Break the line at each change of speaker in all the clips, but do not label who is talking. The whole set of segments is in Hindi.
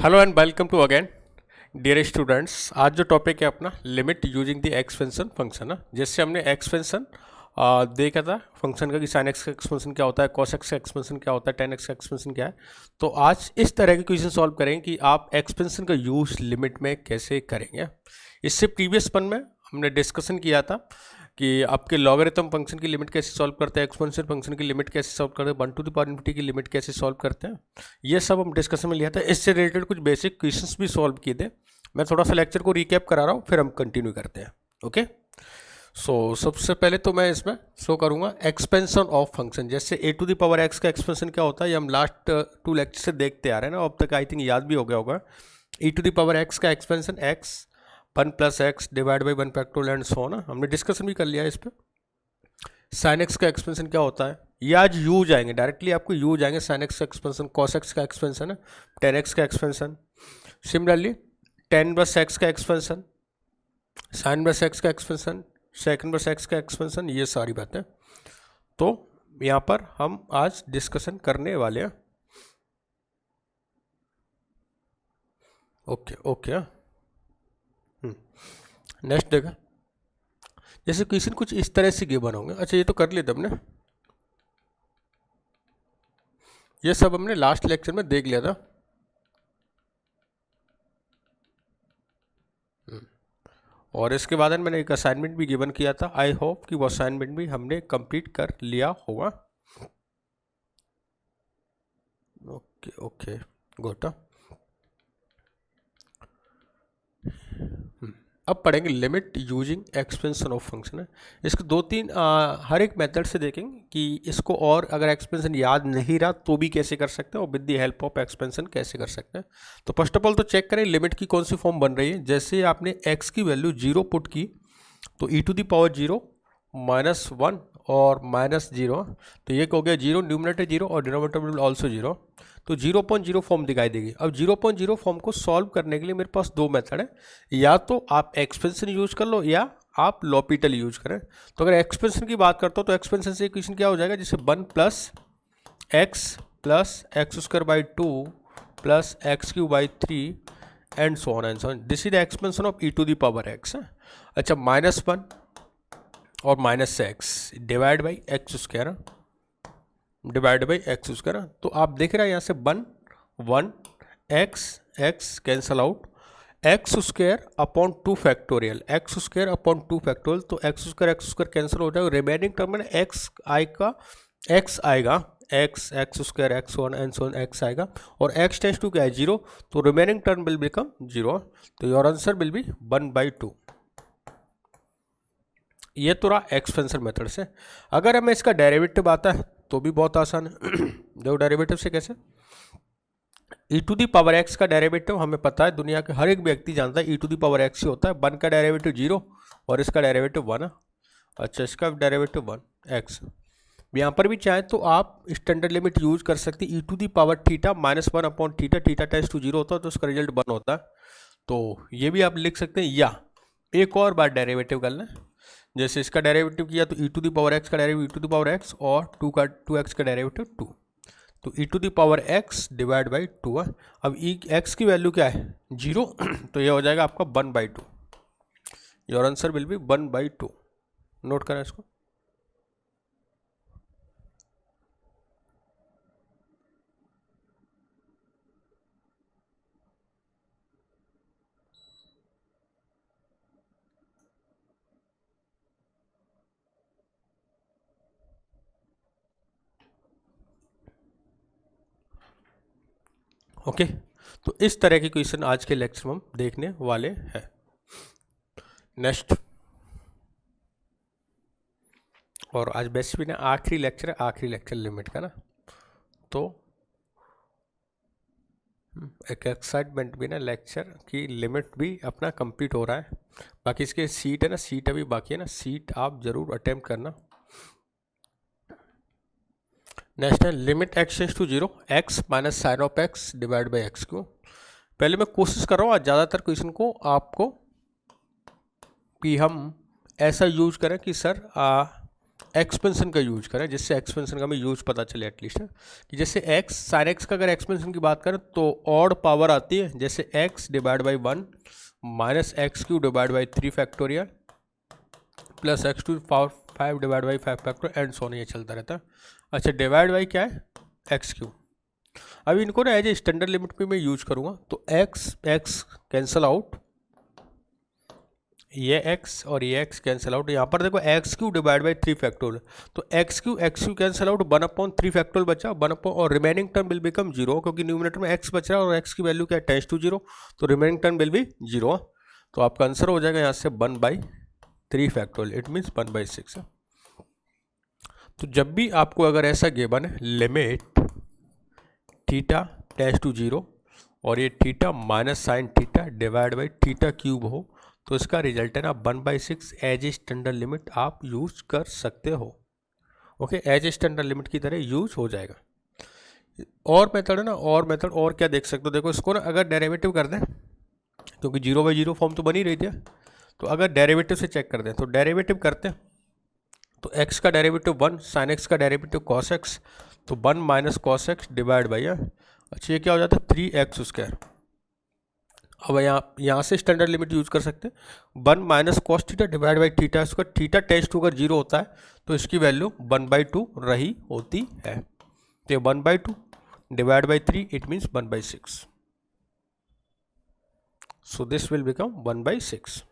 Hello and welcome to again dear students. आज जो टॉपिक है अपना limit using the expansion function है। जैसे हमने एक्सपेंशन देखा था फंक्शन का कि साइन एक्स का एक्सपेंशन क्या होता है, कॉस एक्स का एक्सपेंशन क्या होता है, टेन एक्स का एक्सपेंशन क्या है। तो आज इस तरह के क्वेश्चन सॉल्व करेंगे कि आप एक्सपेंशन का यूज लिमिट में कैसे करेंगे। इससे प्रीवियस वन में हमने डिस्कशन किया था कि आपके लॉगरिथम फंक्शन की लिमिट कैसे सॉल्व करते हैं, एक्सपोनेंशियल फंक्शन की लिमिट कैसे सॉल्व करते हैं, 1 टू द पावर इन्फिनिटी की लिमिट कैसे सॉल्व करते हैं। ये सब हम डिस्कशन में लिया था। इससे रिलेटेड कुछ बेसिक क्वेश्चंस भी सॉल्व किए थे। मैं थोड़ा सा लेक्चर को रिकैप करा रहा हूँ, फिर हम कंटिन्यू करते हैं। ओके, सो सबसे पहले तो मैं इसमें शो करूँगा एक्सपेंशन ऑफ फंक्शन। जैसे ए टू द पावर एक्स का एक्सपेंशन क्या होता है, ये हम लास्ट 2 लेक्चर से देखते आ रहे हैं ना, अब तक आई थिंक याद भी हो गया होगा। e to the power x का expansion x 1 plus x divide by 1 factorial and so ना, हमने डिस्कशन भी कर लिया है इस पर। साइन एक्स का एक्सपेंशन क्या होता है, ये आज यू जाएंगे, डायरेक्टली आपको यू जाएंगे। साइन एक्स का एक्सपेंशन, कॉस एक्स का एक्सपेंशन है, 10x का एक्सपेंशन। सिमिलरली 10 बस एक्स का एक्सपेंशन, साइन बस एक्स का एक्सपेंशन, सेकंड बस एक्स का एक्सपेंशन, ये सारी बातें तो यहाँ पर हम आज डिस्कशन करने वाले हैं। ओके ओके, नेक्स्ट देखा। जैसे क्वेश्चन कुछ इस तरह से गिवन होंगे। अच्छा, ये तो कर लिया हमने, ये सब हमने लास्ट लेक्चर में देख लिया था। और इसके बाद मैंने एक असाइनमेंट भी गिवन किया था। आई होप कि वो असाइनमेंट भी हमने कंप्लीट कर लिया होगा। ओके ओके गोटा। अब पढ़ेंगे limit using expansion of function है। इसके 2-3 हर एक मेथड से देखेंगे कि इसको, और अगर एक्सपेंशन याद नहीं रहा तो भी कैसे कर सकते हैं, और with the help of expansion कैसे कर सकते हैं। तो फर्स्ट ऑफ ऑल तो चेक करें लिमिट की कौन सी फॉर्म बन रही है। जैसे आपने x की वैल्यू 0 पुट की तो e टू द पावर 0 -1 और -0, तो ये हो गया 0, न्यूमरेटर 0 और डिनोमिनेटर विल ऑल्सो 0, तो 0.0 फॉर्म दिखाई देगी। अब 0.0 फॉर्म को सॉल्व करने के लिए मेरे पास 2 मेथड है, या तो आप एक्सपेंशन यूज कर लो या आप लॉपिटल यूज करें। तो अगर एक्सपेंशन की बात करता हूँ तो एक्सपेंशन से इक्वेशन क्या हो जाएगा, जैसे 1 plus x square by 2 plus x cube by 3 and so on. This is the expansion of e to the power x। अच्छा, -1 और -x divide by x square तो आप देख रहे हैं यहाँ से 1 x cancel out, x square upon 2 factorial, तो एक्स स्क्वायर कैंसिल हो जाएगा। रिमेनिंग टर्म में x आएगा, x square x1 and so x आएगा, और x टेंस टू क्या है 0, तो रिमेनिंग टर्म विल बिकम 0, तो योर आंसर विल बी 1/2। ये तो रहा एक्सपेंशन मेथड से। अगर हमें इसका डेरिवेटिव आता है तो भी बहुत आसान है। जो डेरिवेटिव से कैसे, e to the power x का डेरिवेटिव हमें पता है, दुनिया के हर एक व्यक्ति जानता है e to the power x ही होता है। 1 का डेरिवेटिव 0 और इसका डेरिवेटिव 1 है। अच्छा, इसका डेरिवेटिव 1 x। यहाँ पर भी चाहे तो आप स्टैंडर्ड लिमिट यूज कर सकते हैं। e to the power theta -1 upon theta, theta tends to 0 होता है तो उसका रिजल्ट 1 होता है। तो ये भी आप लिख सकते हैं, या एक और बार डेरिवेटिव कर लें। जैसे इसका डेरिवेटिव किया तो e to the power x का derivative e to the power x और 2x का डेरिवेटिव 2, तो e to the power x divide by 2 है। अब x की वैल्यू क्या है 0, तो यह हो जाएगा आपका 1/2। Your answer will be 1/2। Note करें इसको। ओके, तो इस तरह के क्वेश्चन आज के लेक्चर में हम देखने वाले हैं। नेक्स्ट, और आज बेसिकली ना आखिरी लेक्चर है, आखिरी लेक्चर लिमिट का ना, तो एक एक्साइटमेंट भी ना, लेक्चर की लिमिट भी अपना कंप्लीट हो रहा है। बाकी इसके सीट है ना, सीट अभी बाकी है ना, सीट आप जरूर अटेम्प्ट करना। नेक्स्ट है limit x tends to 0 x minus sine of x divide by x cube. पहले मैं कोशिश कर रहा हूँ आज ज़्यादातर क्वेश्चन को आपको कि हम ऐसा यूज करें कि सर एक्सपेंशन का यूज करें, जिससे एक्सपेंशन का हमें यूज पता चले एटलीस्ट, कि जैसे एक्स साइन एक्स का अगर एक्सपेंशन की बात करें तो ऑड पावर आती है, जैसे x divide by 1 minus x cube divide by 3 factorial plus x to power 5 divide by 5 factorial and so, ये चलता रहता है। अच्छा, डिवाइड बाई क्या है, एक्स क्यू। अभी इनको ना एज ए स्टैंडर्ड लिमिट पे मैं यूज करूँगा, तो एक्स एक्स कैंसिल आउट, ये x और ये x कैंसिल आउट। यहाँ पर देखो x cube divide by 3 factorial, तो x cube cancel out, 1/3 factorial बचा, 1 और रिमेनिंग टर्म विल बिकम 0, क्योंकि न्यूमरेटर में x बच रहा है और x की वैल्यू क्या है, टेंस टू 0, तो रिमेनिंग टर्म विल बी 0। तो आपका आंसर हो जाएगा यहाँ से 1/3 फैक्टोरियल, इट मीन्स 1/6। तो जब भी आपको अगर ऐसा गिवन है लिमिट थीटा टेंस टू 0 और ये theta minus sine theta divide by theta cube हो, तो इसका रिजल्ट है ना 1/6 एज ए स्टैंडर्ड लिमिट आप यूज कर सकते हो। Okay, as a standard limit की तरह यूज हो जाएगा। और मेथड है ना, और मेथड और क्या देख सकते हो, देखो इसको ना अगर डेरिवेटिव कर दें, क्योंकि 0/0 फॉर्म तो बनी रही थी, तो अगर डेरिवेटिव से चेक कर दें, तो डेरिवेटिव करते हैं तो x का डेरिवेटिव 1, साइन x का डेरिवेटिव cos x, तो 1 minus cos x divide by, अच्छा ये क्या हो जाता है 3x²। अब यहाँ से स्टैंडर्ड लिमिट यूज कर सकते हैं, 1 minus cos theta divide by theta square, theta tends to अगर 0 होता है तो इसकी वैल्यू 1/2 रही होती है, तो ये 1/2 divide by 3 it means 1/6, so this will become 1/6।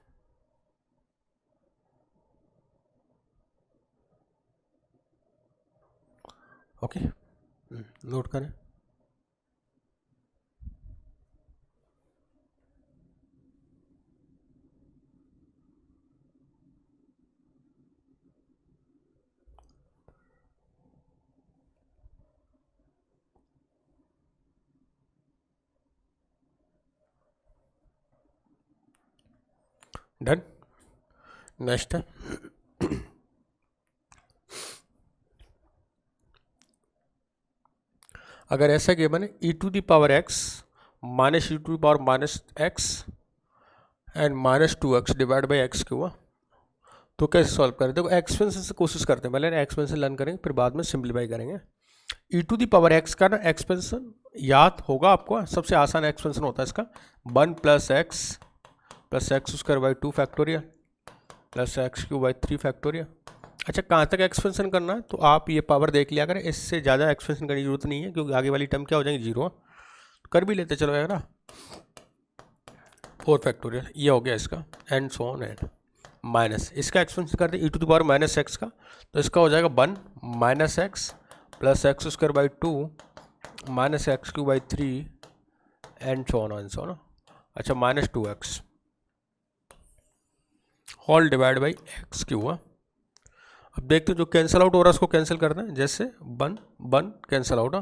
Okay, note करें। डन। नेक्स्ट है अगर ऐसा गिवन है e⁻x minus e⁻−x and -2x divide by x Q, तो कैसे सॉल्व करें। देखो एक्सपेंशन से कोशिश करते हैं, पहले एक्सपेंशन लर्न करेंगे फिर बाद में सिंप्लीफाई करेंगे। e⁻x का ना एक्सपेंशन याद होगा आपको, सबसे आसान एक्सपेंशन होता है इसका 1 + x + x² by 2 factorial plus x³ by 3 factorial. अच्छा, कहाँ तक एक्सपेंशन करना है, तो आप ये पावर देख लिया करें, इससे ज़्यादा एक्सपेंशन करने की जरूरत नहीं है, क्योंकि आगे वाली टर्म क्या हो जाएगी 0, कर भी लेते चलो है ना, 4 फैक्टोरियल ये हो गया इसका, and so on and minus इसका एक्सपेंशन करते हैं e⁻−x का, तो इसका हो जाएगा 1 minus x plus x² by 2 minus x³ by 3 and so on. अच्छा, -2x whole divide by x³। अब देखते हो जो कैंसिल आउट हो रहा है उसको कैंसिल करना है, जैसे 1 कैंसिल आउट।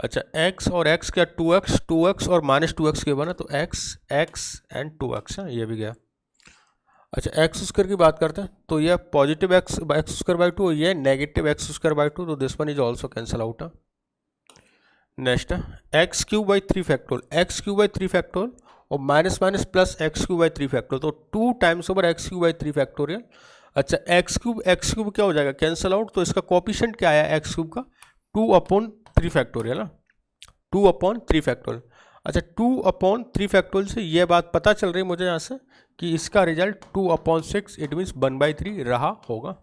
अच्छा, x और x क्या 2x और -2x के बना, तो x एंड 2x है, ये भी गया। अच्छा, x² की बात करते हैं, तो यह पॉजिटिव x² बाई 2, ये नेगेटिव x² बाई 2, तो this one is also cancel out. Next x³ by 3 factorial, x³ by 3 factorial और minus minus plus x³ by 3 factorial, तो 2 times over x³ by 3 factorial. अच्छा, x³ क्या हो जाएगा कैंसिल आउट, तो इसका कोएफिशिएंट क्या आया x³ का 2/3 फैक्टोरियल, 2/3 फैक्टोरियल। अच्छा, 2/3 फैक्टोरियल से ये बात पता चल रही है मुझे यहाँ से कि इसका रिजल्ट 2/6 इट मीन्स 1/3 रहा होगा,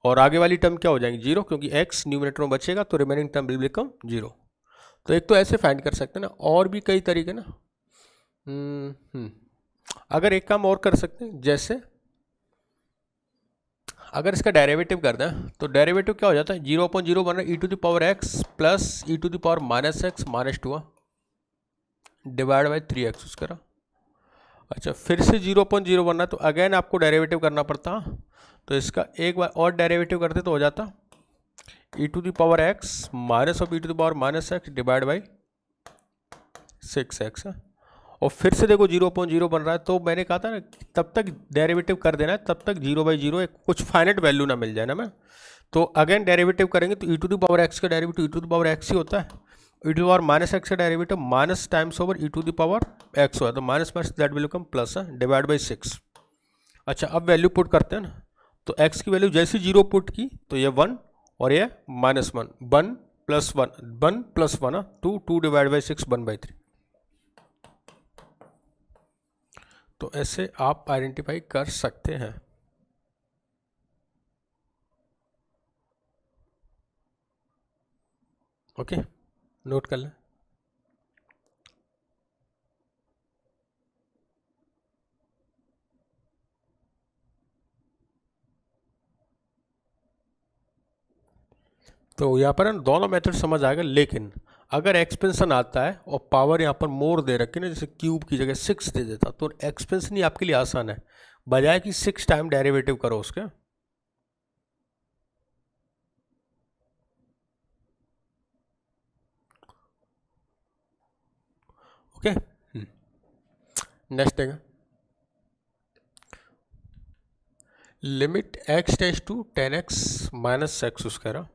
और आगे वाली टर्म क्या हो जाएगी 0, क्योंकि x न्यूमरेटर में बचेगा तो रिमेनिंग टर्म विल बिकम 0। तो एक तो ऐसे फाइंड कर सकते हैं ना, और भी कई तरीके ना। अगर एक काम और कर सकते हैं, जैसे अगर इसका डेरिवेटिव कर दें, तो डेरिवेटिव क्या हो जाता है 0/0 बन रहा है e⁻x plus e⁻−x -2 divide by 3x²। अच्छा, फिर से 0/0 बनना है, तो अगेन आपको डेरिवेटिव करना पड़ता, तो इसका एक बार और डेरिवेटिव करते तो हो जाता e⁻x minus of e⁻−x divide by 6x। और फिर से देखो 0/0 बन रहा है, तो मैंने कहा था ना तब तक डेरिवेटिव कर देना है, तब तक 0/0 एक कुछ फाइनाइट वैल्यू ना मिल जाए ना मैं, तो अगेन डेरिवेटिव करेंगे तो e⁻x का डेरिवेटिव e⁻x ही होता है, e⁻−x का derivative minus times over e⁻x होता है, तो minus that will become plus divide by 6। अच्छा, अब वैल्यू पुट करते हैं ना, तो x की वैल्यू जैसी 0 पुट की तो ये 1 और ये -1, 1 + 1, 1 + 1 2, 2 डिवाइड बाई 6, 1/3। तो ऐसे आप आइडेंटिफाई कर सकते हैं। ओके, नोट कर लें। तो यहाँ पर दोनों मेथड समझ आएगा, लेकिन अगर एक्सपेंशन आता है और पावर यहाँ पर मोर दे रखी ना, जैसे क्यूब की जगह 6 दे देता, तो एक्सपेंशन ही आपके लिए आसान है, बजाय कि 6 टाइम डेरिवेटिव करो उसके। ओके, नेक्स्ट देगा limit x tends to 10x - x²।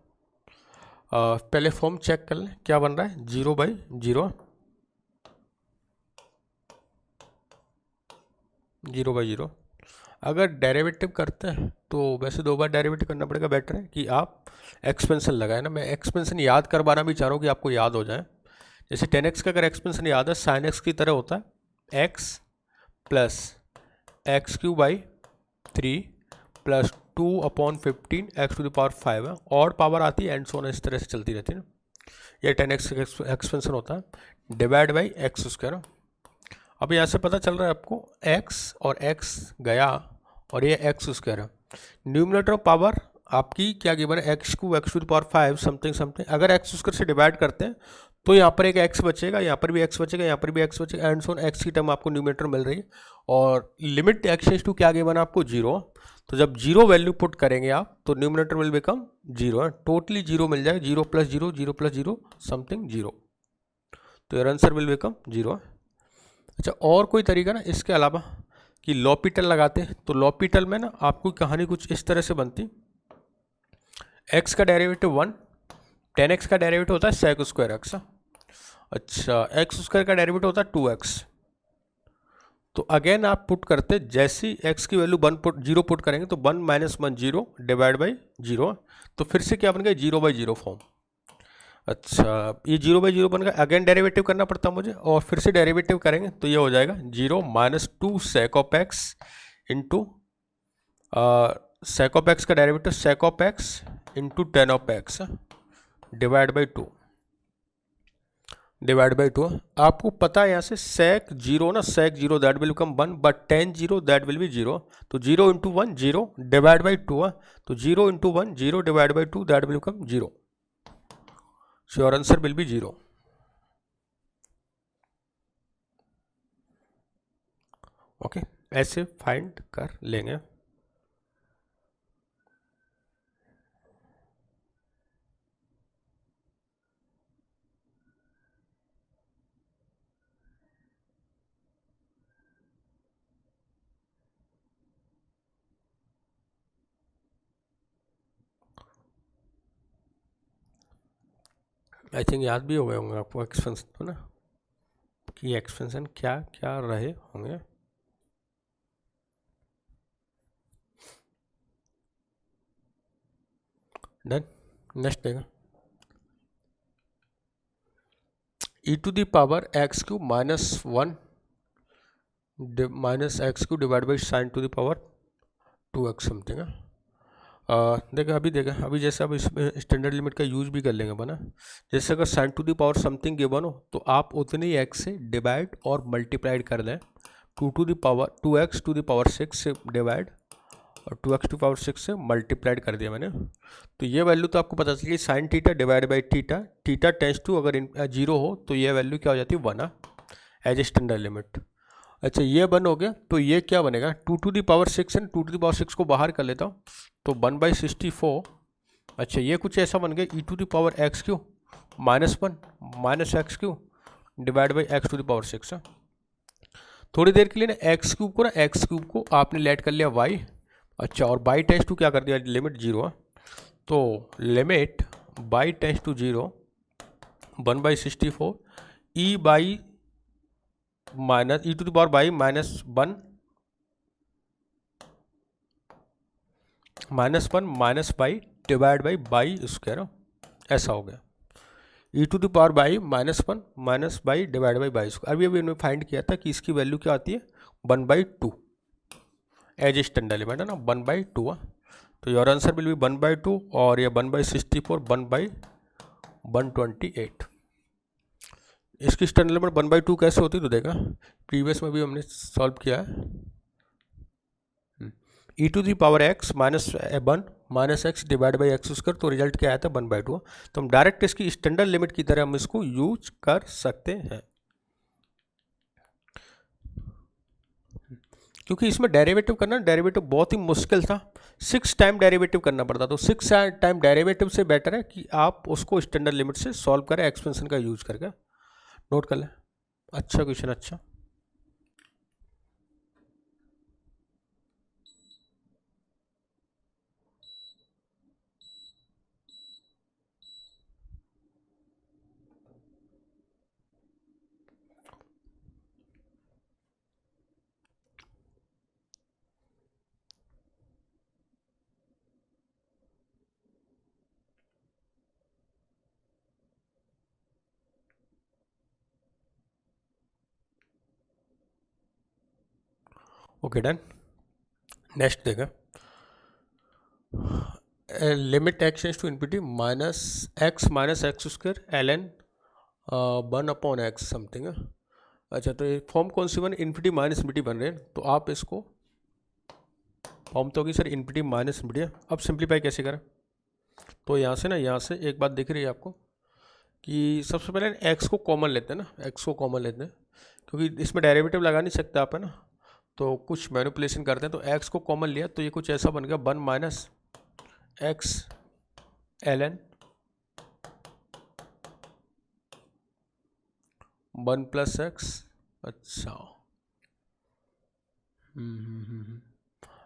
पहले फॉर्म चेक कर लें, क्या बन रहा है, 0/0, 0/0। अगर डेरिवेटिव करते हैं तो वैसे 2 बार डेरिवेटिव करना पड़ेगा, बेटर है कि आप एक्सपेंशन लगाए ना। मैं एक्सपेंशन याद करवाना भी चाह रहा हूँ कि आपको याद हो जाए। जैसे 10x का अगर एक्सपेंशन याद है, sin x की तरह होता है, x + x³/3 + 2/15 x⁵ है, और पावर आती है एंड सो ऑन, इस तरह से चलती रहती है ना। ये 10x का एक्सपेंशन होता है डिवाइड बाई x²। अब यहाँ से पता चल रहा है आपको x और x गया और ये x² है। न्यूमरेटर पावर आपकी क्या गिवन है, x⁵ समथिंग समथिंग। अगर x² से डिवाइड करते हैं तो यहाँ पर एक x बचेगा, यहाँ पर भी x बचेगा, यहाँ पर भी x बचेगा, एंड सो ऑन x की टर्म आपको न्यूमरेटर मिल रही है। और लिमिट x क्या गिवन है आपको, 0। तो जब 0 वैल्यू पुट करेंगे आप तो न्यूमरेटर विल बिकम 0 है, टोटली 0 मिल जाएगा, 0 + 0, 0 + 0 समथिंग 0। तो योर आंसर विल बिकम 0 है। अच्छा, और कोई तरीका ना इसके अलावा कि लॉपिटल लगाते हैं, तो लॉपिटल में ना आपको कहानी कुछ इस तरह से बनती, x का डेरिवेटिव 1, 10x का डेरिवेटिव होता है sec²x। अच्छा, x² का डेरिवेटिव होता है 2x। तो अगेन आप पुट करते, जैसी x की वैल्यू 0 पुट करेंगे तो 1 - 1 0 डिवाइड बाई 0, तो फिर से क्या बन गया, 0/0 फॉर्म। अच्छा, ये 0/0 बन गया, अगेन डेरिवेटिव करना पड़ता मुझे, और फिर से डेरिवेटिव करेंगे तो ये हो जाएगा 0 - 2 sec⁡x इंटू sec⁡x का derivative sec⁡x into 10x divide by 2। आपको पता है यहाँ से sec⁻, ना sec⁻, that will become 1, but tan⁻, that will be 0। तो 0 × 1 0 डिवाइड बाई 2 है, तो 0 × 1 0 divide by 2, that will become 0। So your answer will be 0। Okay, ऐसे फाइंड कर लेंगे। आई थिंक याद भी हो गए होंगे आपको एक्सपेंशन, तो ना कि एक्सपेंशन क्या क्या रहे होंगे। डन, नेक्स्ट देगा e⁻x³ -1 -x³ divide by sin⁻² 2x something है। देखा अभी जैसे अब इसमें स्टैंडर्ड लिमिट का यूज भी कर लेंगे बना। जैसे अगर sin⁻² समथिंग गिवन हो तो आप उतने ही x से डिवाइड और मल्टीप्लाइड कर दें, 2x⁶ से डिवाइड और 2x⁶ से मल्टीप्लाइड कर दिया मैंने। तो ये वैल्यू तो आपको पता चली, sin⁻ divide by theta tends to अगर 0 हो तो ये वैल्यू क्या हो जाती है, 1 एज ए स्टैंडर्ड लिमिट। अच्छा, ये 1 हो गया, तो ये क्या बनेगा, 2⁻6 है, 2⁻6 को बाहर कर लेता हूँ तो 1/64। अच्छा, ये कुछ ऐसा बन गया e⁻x³ -1 -x³ divide by x⁻6 है। थोड़ी देर के लिए ना x³ को आपने लेट कर लिया y। अच्छा, और बाई टेंस टू क्या कर दिया, लिमिट 0 है, तो limit by tends to 0 1/64 e⁻⁻1 -1 minus by divide by square, ऐसा हो गया। E to the power by -1 minus by divide by square. अभी हमने फाइंड किया था कि इसकी वैल्यू क्या आती है 1/2 एज ए स्टैंडर्ड लिमिट है ना, 1/2। तो योर आंसर विल बी 1/2 और ये 1/64 1/128। इसकी स्टैंडर्ड लिमिट 1/2 कैसे होती है तो देखा प्रीवियस में भी हमने सॉल्व किया है। E to the power x -1 minus x divide by x square, तो रिजल्ट क्या आया था 1/2। तो हम डायरेक्ट इसकी स्टैंडर्ड लिमिट की तरह हम इसको यूज कर सकते हैं, क्योंकि इसमें डेरिवेटिव करना, डेरिवेटिव बहुत ही मुश्किल था, 6 टाइम डेरिवेटिव करना पड़ता। तो 6 टाइम डेरिवेटिव से बेटर है कि आप उसको स्टैंडर्ड लिमिट से सॉल्व करें एक्सपेंशन का यूज करके। नोट कर लें, अच्छा क्वेश्चन, अच्छा। Okay done. नेक्स्ट देखें, limit x tends to infinity minus x square ln 1/x something. अच्छा, तो ये फॉर्म कौन सी बन, इन्फिनिटी माइनस इन्फिनिटी बन रहे हैं, तो आप इसको फॉर्म तो होगी सर इन्फिनिटी माइनस इन्फिनिटी। अब सिंप्लीफाई कैसे करें, तो यहाँ से ना, यहाँ से एक बात दिख रही है आपको कि सबसे पहले एक्स को कॉमन लेते हैं ना, एक्स को कॉमन लेते हैं, क्योंकि इसमें डेरिवेटिव लगा नहीं सकते आप, है ना। तो कुछ मैनिपुलेशन करते हैं, तो एक्स को कॉमन लिया तो ये कुछ ऐसा बन गया 1 minus x ln 1 plus x. अच्छा,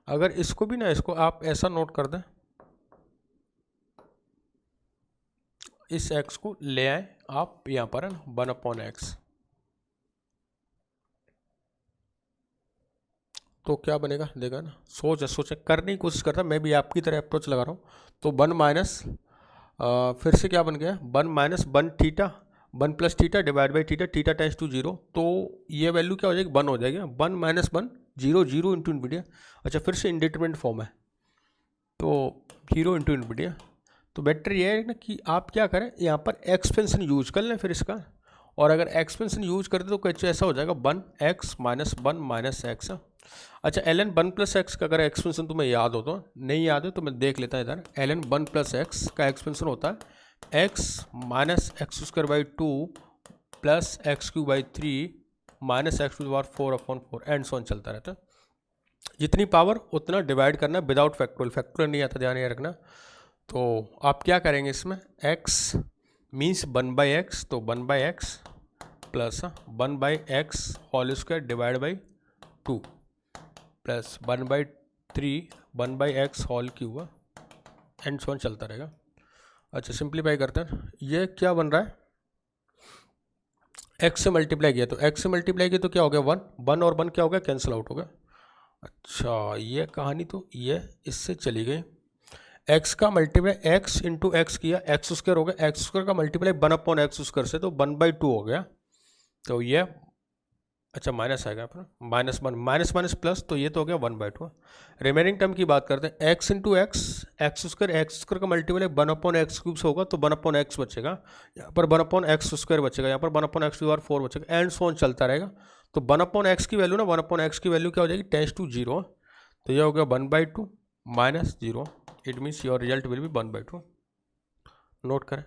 अगर इसको भी ना, इसको आप ऐसा नोट कर दें, इस x को ले आए आप यहाँ पर, है ना, 1/x, तो क्या बनेगा देखा ना। सोच करने की कोशिश करता, मैं भी आपकी तरह अप्रोच लगा रहा हूँ। तो 1 माइनस, फिर से क्या बन गया 1 minus 1 theta 1 plus theta divide by theta, theta tends to 0, तो ये वैल्यू क्या हो जाएगी 1 हो जाएगी। 1 माइनस 1 0 0 इंटू इन्फिनिटी। अच्छा, फिर से इंडिटरमिनेट फॉर्म है, तो 0 इंटू इन्फिनिटी। तो बेटर ये है ना कि आप क्या करें, यहाँ पर एक्सपेंशन यूज कर लें फिर इसका, और अगर एक्सपेंशन यूज करते तो कुछ ऐसा हो जाएगा 1x माइनस 1 माइनस एक्स। अच्छा, ln 1 प्लस एक्स का अगर एक्सपेंशन तुम्हें याद हो, तो नहीं याद है तो मैं देख लेता हूँ इधर। ln 1 प्लस एक्स का एक्सपेंशन होता है x minus x square by 2 plus x cube by 3 minus x to the power 4/4 and so on चलता रहता है। जितनी पावर उतना डिवाइड करना विदाउट फैक्टोरियल, फैक्टोरियल नहीं आता, ध्यान ये रखना। तो आप क्या करेंगे इसमें, x मीन्स 1/x, तो 1/x plus 1/x whole square divide by 2 plus 1/3 1/x whole cube and so on चलता रहेगा। अच्छा, सिंप्लीफाई करते हैं, ये क्या बन रहा है, x से मल्टीप्लाई किया, तो x से मल्टीप्लाई किया तो क्या हो गया 1 1 और 1 क्या हो गया, कैंसिल आउट हो गया। अच्छा, ये कहानी तो ये इससे चली गई। x का मल्टीप्लाई x इंटू एक्स किया, एक्स स्क्वायर हो गया, एक्स स्क्वायर का मल्टीप्लाई 1/x स्क्वायर से, तो 1/2 हो गया। तो ये अच्छा माइनस आएगा अपना, -1 माइनस माइनस प्लस, तो ये तो हो गया 1/2। रिमेनिंग टर्म की बात करते हैं, x into x, x square का मल्टीप्लाई 1/x क्यूब से होगा, तो 1/x बचेगा, यहाँ पर 1/x स्क्वायर बचेगा, यहाँ पर 1/x की 4 बचेगा, एंड सो ऑन चलता रहेगा। तो 1/x की वैल्यू ना, 1/x की वैल्यू क्या हो जाएगी, टेंड्स टू 0, तो ये हो गया 1/2 minus 0, it means your result will be 1/2। Note करें,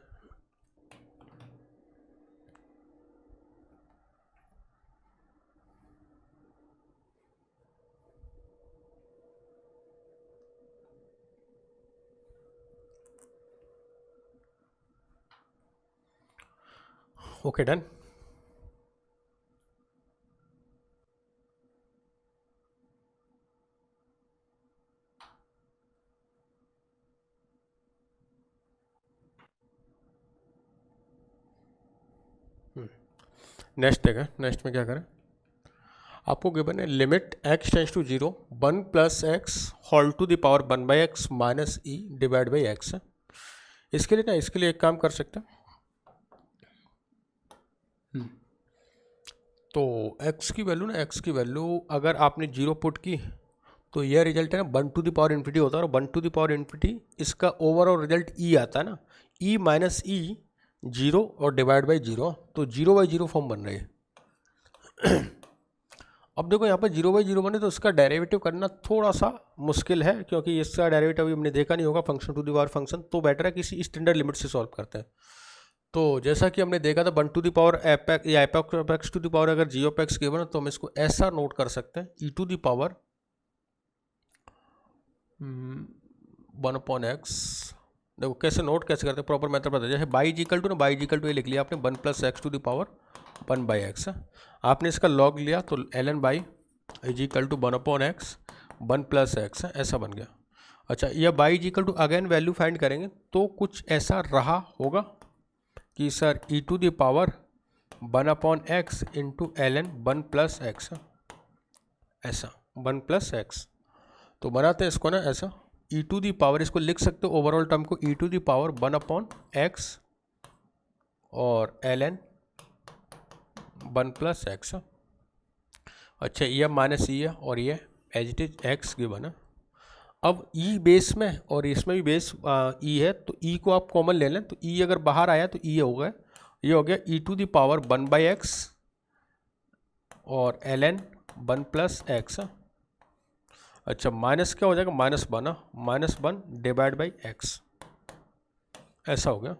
ओके डन। नेक्स्ट देखें, नेक्स्ट में क्या करें, आपको गिवन है limit x tends to 0 1 plus x whole to the power 1 by x minus e divide by x. इसके लिए ना, इसके लिए एक काम कर सकते हैं। तो x की वैल्यू ना, x की वैल्यू अगर आपने 0 पुट की तो यह रिजल्ट है ना 1 टू द पावर इन्फिनिटी होता है, और 1 टू द पावर इन्फिनिटी इसका ओवरऑल रिजल्ट e आता है ना, e माइनस ई 0 और डिवाइड बाई 0, तो 0/0 फॉर्म बन रही है। अब देखो यहाँ पर 0/0 बने तो इसका डेरिवेटिव करना थोड़ा सा मुश्किल है, क्योंकि इसका डेरिवेटिव अभी हमने देखा नहीं होगा function to the power function, तो बेटर है किसी स्टैंडर्ड लिमिट से सॉल्व करते हैं। तो जैसा कि हमने देखा था 1 टू द पावर एफ या f x to the power अगर जी ऑफ एक्स गिवन, तो हम इसको ऐसा नोट कर सकते हैं ई टू द पावर 1/x। देखो कैसे नोट कैसे करते हैं, प्रॉपर मेथड पता है। जैसे बाई इक्वल टू ना, बाई इक्वल टू ये लिख लिया आपने 1 plus x to the power 1 by x. आपने इसका लॉग लिया तो ln y is equal to 1/x 1 plus x, ऐसा बन गया। अच्छा, यह y is equal to again value find करेंगे तो कुछ ऐसा रहा होगा कि sir e to the power 1/x into ln 1 plus x, ऐसा 1 प्लस एक्स। तो बनाते हैं इसको ना ऐसा, ई टू दी पावर, इसको लिख सकते हो ओवरऑल टर्म को ई टू दी पावर 1/x और ln 1 प्लस एक्स। अच्छा, ये माइनस ई है और ये as it is x given है। अब ई बेस में और इसमें भी बेस ई है, तो ई को आप कॉमन ले लें, तो ई अगर बाहर आया तो ई हो गया, ये हो गया e to the power 1/x और ln 1 प्लस एक्स। अच्छा, माइनस क्या हो जाएगा, -1 डिवाइड बाई एक्स, ऐसा हो गया।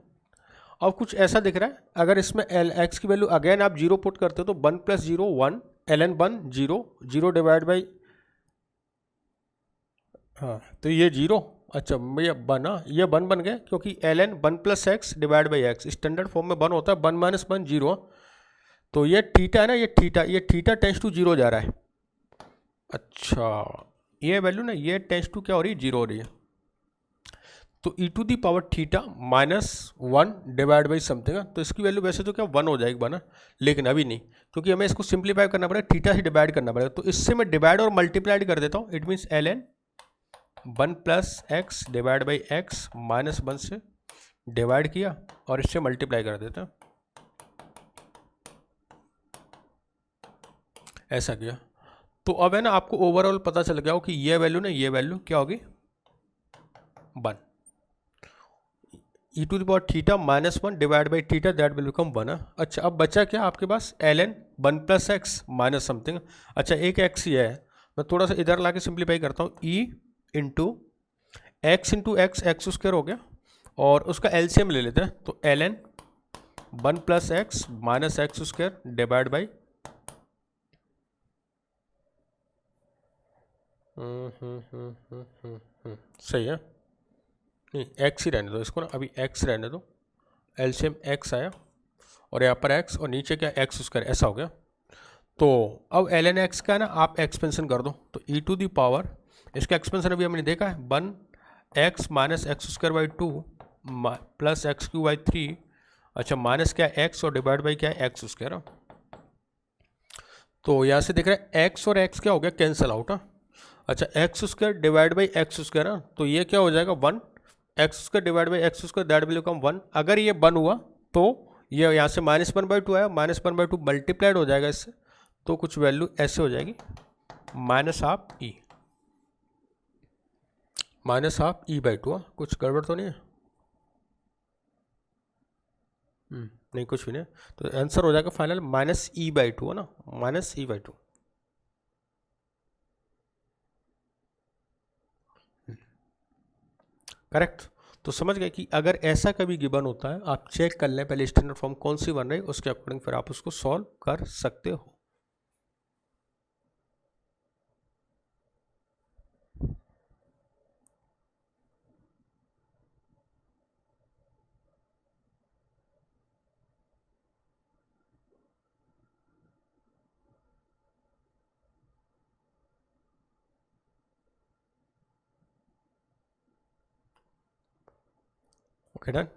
अब कुछ ऐसा दिख रहा है, अगर इसमें एक्स की वैल्यू अगेन आप 0 पुट करते हो तो 1 प्लस 0 1 ln 1 0 डिवाइड बाई, हाँ तो ये 0। अच्छा भैया बना, ये 1 बन गया क्योंकि ln 1 plus x divide by x standard form में 1 होता है, 1 माइनस 1 0। तो ये थीटा है ना, ये थीटा टेंस टू 0 जा रहा है। अच्छा, ये वैल्यू ना, ये टेंस टू क्या हो रही है, 0 हो रही है। तो e to the power theta -1 divide by something, तो इसकी वैल्यू वैसे तो क्या 1 हो जाएगी बना, लेकिन अभी नहीं, क्योंकि हमें इसको सिंप्लीफाई करना पड़ेगा, थीटा से डिवाइड करना पड़ेगा। तो इससे मैं डिवाइड और मल्टीप्लाइड कर देता हूँ, it means ln 1 plus x divide by x -1 से डिवाइड किया और इससे मल्टीप्लाई कर देता हूँ, ऐसा किया। तो अब है ना, आपको ओवरऑल पता चल गया हो कि ये वैल्यू ना, ये वैल्यू क्या होगी 1, e to the power theta -1 divide by theta, that will become 1। अच्छा, अब बचा क्या आपके पास, ln 1 plus x minus something. अच्छा, एक एक्स ही है, मैं थोड़ा सा इधर ला के सिंप्लीफाई करता हूँ, E into x x square हो गया, और उसका एलसीएम ले लेते हैं, तो ln 1 plus x minus x square divide by, सही है, नहीं एक्स ही रहने दो इसको ना, अभी एक्स रहने दो, एलसीएम एक्स आया और यहाँ पर एक्स और नीचे क्या एक्स स्क्वायर, ऐसा हो गया। तो अब ln एक्स का है ना, आप एक्सपेंशन कर दो, तो ई टू दी पावर, इसका एक्सपेंशन अभी हमने देखा है 1x minus x square by 2 plus x cube by 3। अच्छा, माइनस क्या है एक्स और डिवाइड बाई क्या है एक्स स्क्वायर। तो यहाँ से देख रहे हैं एक्स और एक्स क्या हो गया, कैंसिल आउट। अच्छा, x square divide by x square, तो ये क्या हो जाएगा 1, x square divide by x square, that will become 1। अगर ये 1 हुआ तो ये यहाँ से -1/2 आया, -1/2 मल्टीप्लाइड हो जाएगा इससे, तो कुछ वैल्यू ऐसे हो जाएगी -12e, -12e/2। कुछ गड़बड़ तो नहीं है, नहीं कुछ भी नहीं, तो आंसर हो जाएगा फाइनल -e/2 है ना, -e/2। करेक्ट। तो समझ गए कि अगर ऐसा कभी गिवन होता है, आप चेक कर लें पहले स्टैंडर्ड फॉर्म कौन सी बन रही है, उसके अकॉर्डिंग फिर आप उसको सॉल्व कर सकते हो। Okay done.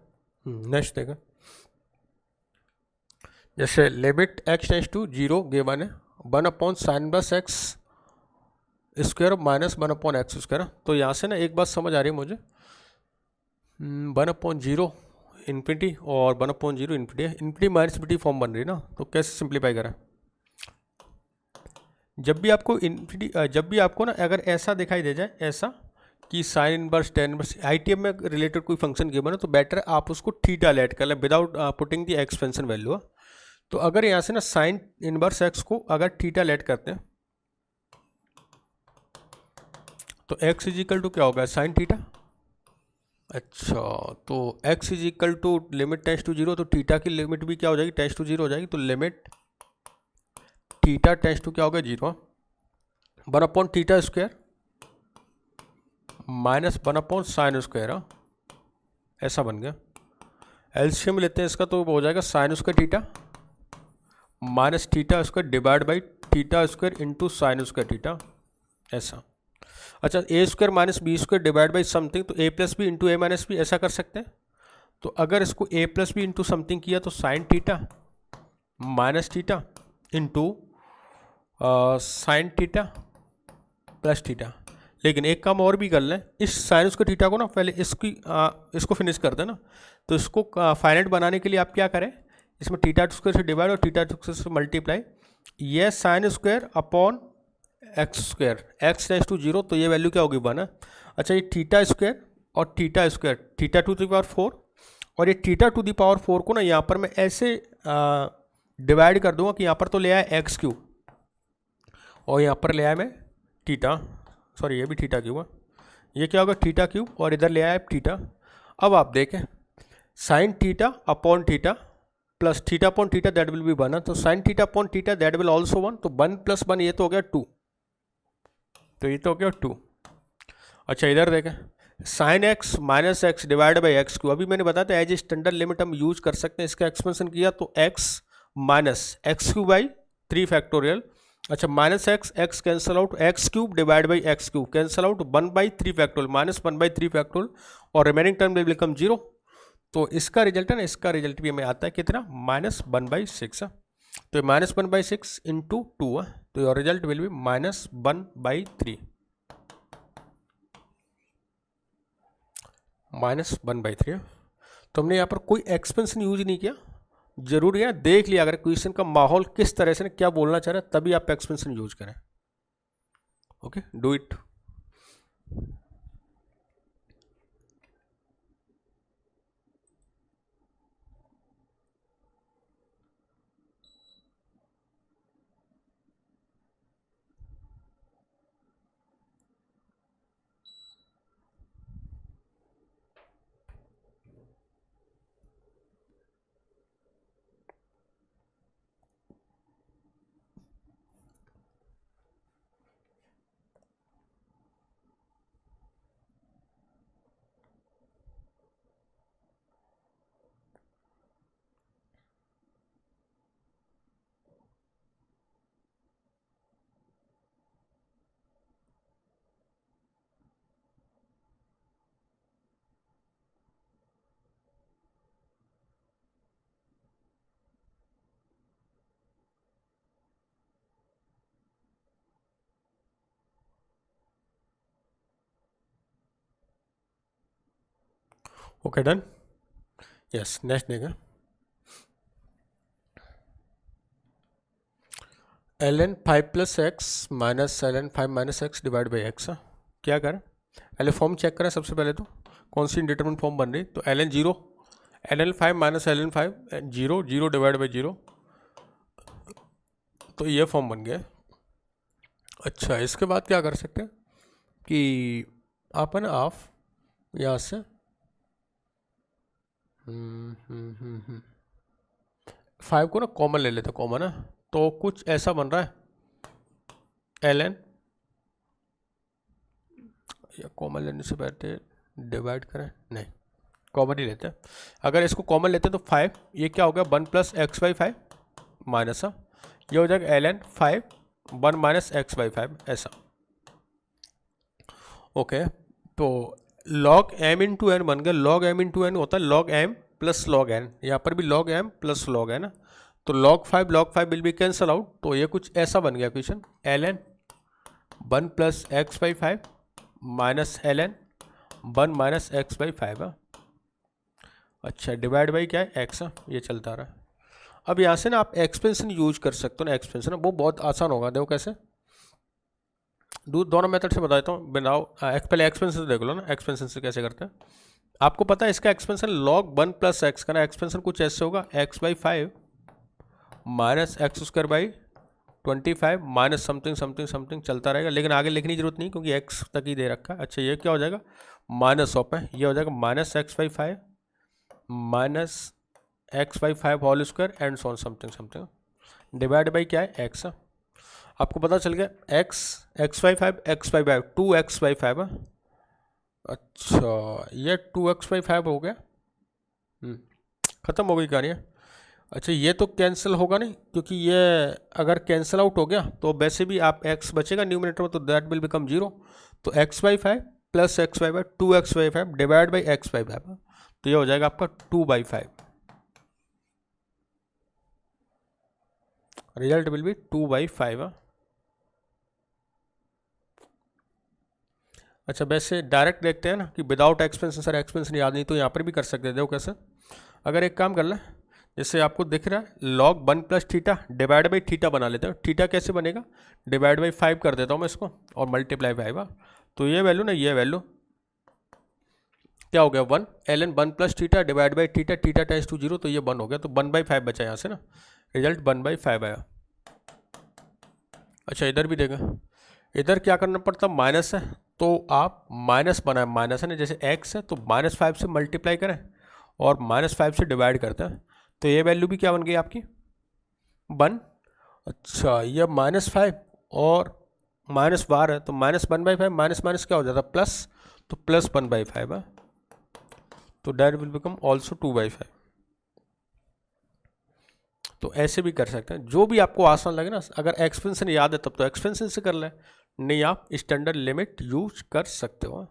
नेक्स्ट देखा, जैसे limit x tends to 0 given है, 1/sin−x square minus 1/x square. तो यहाँ से ना एक बात समझ आ रही है मुझे, 1/0 इन्फिनिटी और 1/0 इन्फिनिटी है, इन्फिनिटी माइनस इन्फिनिटी फॉर्म बन रही है ना। तो कैसे सिंप्लीफाई करें? जब भी आपको ना अगर ऐसा दिखाई दे जाए, ऐसा कि sine inverse tan inverse ITM में रिलेटेड कोई फंक्शन गिवन है, तो बेटर है आप उसको थीटा लेट कर लें without putting the expansion value. तो अगर यहाँ से ना साइन इनवर्स एक्स को अगर थीटा लेट करते हैं तो एक्स इज इक्वल टू क्या होगा? Sine theta. अच्छा, तो x is equal to limit tends to zero, तो थीटा की लिमिट भी क्या हो जाएगी? टेंस टू जीरो हो जाएगी। तो लिमिट थीटा टेंस टू क्या होगा? जीरो। 1/थीटा स्क्वायर माइनस 1/साइन स्क्वायर, ऐसा बन गया। एलसीएम लेते हैं इसका तो हो जाएगा sine square theta minus theta square divide by theta square into sine square theta, ऐसा। अच्छा, a square minus b square divide by something, तो a plus b into A minus b, ऐसा कर सकते हैं। तो अगर इसको a plus b into something किया तो sine theta minus theta into sine theta plus theta. लेकिन एक काम और भी कर लें, इस साइन स्क्वायर थीटा को ना पहले इसको फिनिश कर दें ना। तो इसको फाइनाइट बनाने के लिए आप क्या करें, इसमें थीटा स्क्वायर से डिवाइड और थीटा स्क्वायर से मल्टीप्लाई, ये sine square upon x square, x tends to zero, तो ये वैल्यू क्या होगी? 1। अच्छा, ये थीटा स्क्वायर और theta square, theta to the power 4, और ये थीटा टू द पावर 4 को ना यहाँ पर मैं ऐसे डिवाइड कर दूंगा कि यहाँ पर तो ले आया एक्स क्यूब और यहाँ पर ले आया मैं थीटा, सॉरी ये भी थीटा क्यूब है, ये क्या होगा? थीटा क्यूब, और इधर ले आया थीटा। अब आप देखें, sine theta upon theta plus theta upon theta that will be 1, तो sine theta upon theta that will also 1, तो 1 + 1 ये तो हो गया 2, तो ये तो हो गया 2। अच्छा, इधर देखें, sine x minus x divide by x cube, अभी मैंने बताया था एज ए स्टैंडर्ड लिमिट हम यूज कर सकते हैं। इसका एक्सपेंशन किया तो x minus x cube by 3 factorial. अच्छा, minus x cancel out, x cube divide by x cube cancel out, 1/3 factorial minus 1/3 factorial, और रिमेनिंग टर्म विल बिकम 0। तो इसका रिजल्ट है ना, इसका रिजल्ट भी हमें आता है कितना? -1/6। तो -1/6 इंटू 2 है, तो योर रिजल्ट विल बी -1/3, -1/3। तो हमने यहाँ पर कोई एक्सपेंशन यूज नहीं किया, जरूरी है देख लिया अगर क्वेश्चन का माहौल किस तरह से क्या बोलना चाह रहा है, तभी आप एक्सपेंशन यूज करें। Okay, do it. Okay, done. Yes, next देगा ln 5 + x minus ln 5 minus x divide by x. क्या करें, पहले फॉर्म चेक करें सबसे पहले, तो कौन सी इंडिटरमिनेट फॉर्म बन रही? तो ln 0, ln 5 minus ln 5 0, 0 divide by 0, तो ये फॉर्म बन गया। अच्छा, इसके बाद क्या कर सकते हैं कि अपन आप यहाँ से 5 को ना कॉमन ले लेते, कॉमन है, तो कुछ ऐसा बन रहा है ln, या कॉमन लेने से पहले डिवाइड करें, नहीं कॉमन ही लेते हैं। अगर इसको कॉमन लेते हैं तो 5, ये क्या हो गया? 1 + x/5 माइनस, ये हो जाएगा ln 5 1 माइनस x/5, ऐसा। ओके, तो log m इंटू एन बन गया, log m इंटू एन होता है log m + log n, यहाँ पर भी log m + log n, तो log 5 will be cancel out, तो ये कुछ ऐसा बन गया question, ln 1 plus x by 5 minus ln 1 minus x by 5। अच्छा, डिवाइड बाई क्या है, एक्स, ये चलता रहा। अब यहाँ से ना आप एक्सपेंशन यूज कर सकते हो ना, एक्सपेंशन वो बहुत आसान होगा। देखो कैसे, दोनों मेथड से बताता हूँ। बनाओ पहले एक्सपेंशन देख लो ना, एक्सपेंशन से कैसे करते हैं। आपको पता है इसका एक्सपेंशन log 1 प्लस एक्स का ना एक्सपेंशन कुछ ऐसे होगा, x by 5 minus x square by 25 minus something something something चलता रहेगा, लेकिन आगे लिखने की जरूरत नहीं क्योंकि एक्स तक ही दे रखा है। अच्छा, ये क्या हो जाएगा, माइनस ऑफ है, ये हो जाएगा minus x by 5 minus x by 5 whole square and so on something something, divide by क्या है, एक्स। आपको पता चल गया x by 5 x by 5 2 x by 5। अच्छा, ये 2 एक्स बाई 5 हो गया, ख़त्म हो गई कहानी। अच्छा, ये तो कैंसिल होगा नहीं क्योंकि ये अगर कैंसिल आउट हो गया तो वैसे भी आप x बचेगा न्यूमरेटर में, तो दैट विल बिकम 0। तो x by 5 plus x by 5 2 x by 5 divide by x by 5, तो ये हो जाएगा आपका 2 by 5। Result will B 2 by 5। अच्छा, वैसे डायरेक्ट देखते हैं ना कि विदाउट एक्सपेंशन, सर एक्सपेंशन याद नहीं, तो यहाँ पर भी कर सकते हैं। देखो कैसे, अगर एक काम कर लें, जैसे आपको दिख रहा है log 1 plus theta divide by theta बना लेते हैं। थीटा कैसे बनेगा, डिवाइड बाई 5 कर देता हूँ मैं इसको और मल्टीप्लाई 5। तो ये वैल्यू ना, ये वैल्यू क्या हो गया, 1 ln 1 plus theta divide by theta, theta tends to 0, तो ये 1 हो गया, तो 1 बाई 5 बचा यहाँ से ना, रिजल्ट 1 बाई 5 आया। अच्छा, इधर भी देगा, इधर क्या करना पड़ता, माइनस है तो आप माइनस बनाए, माइनस है ना, जैसे x है तो -5 से मल्टीप्लाई करें और -5 से डिवाइड करते हैं, तो ये वैल्यू भी क्या बन गई आपकी 1। अच्छा, ये -5 और -12 है, तो -1 बाई 5 माइनस माइनस क्या हो जाता है, प्लस, तो प्लस 1 बाई 5 है, तो that will become also 2 by 5। तो ऐसे भी कर सकते हैं, जो भी आपको आसान लगे ना। अगर एक्सपेंशन याद है तब तो एक्सपेंशन से कर लें, नहीं आप स्टैंडर्ड लिमिट यूज कर सकते हो।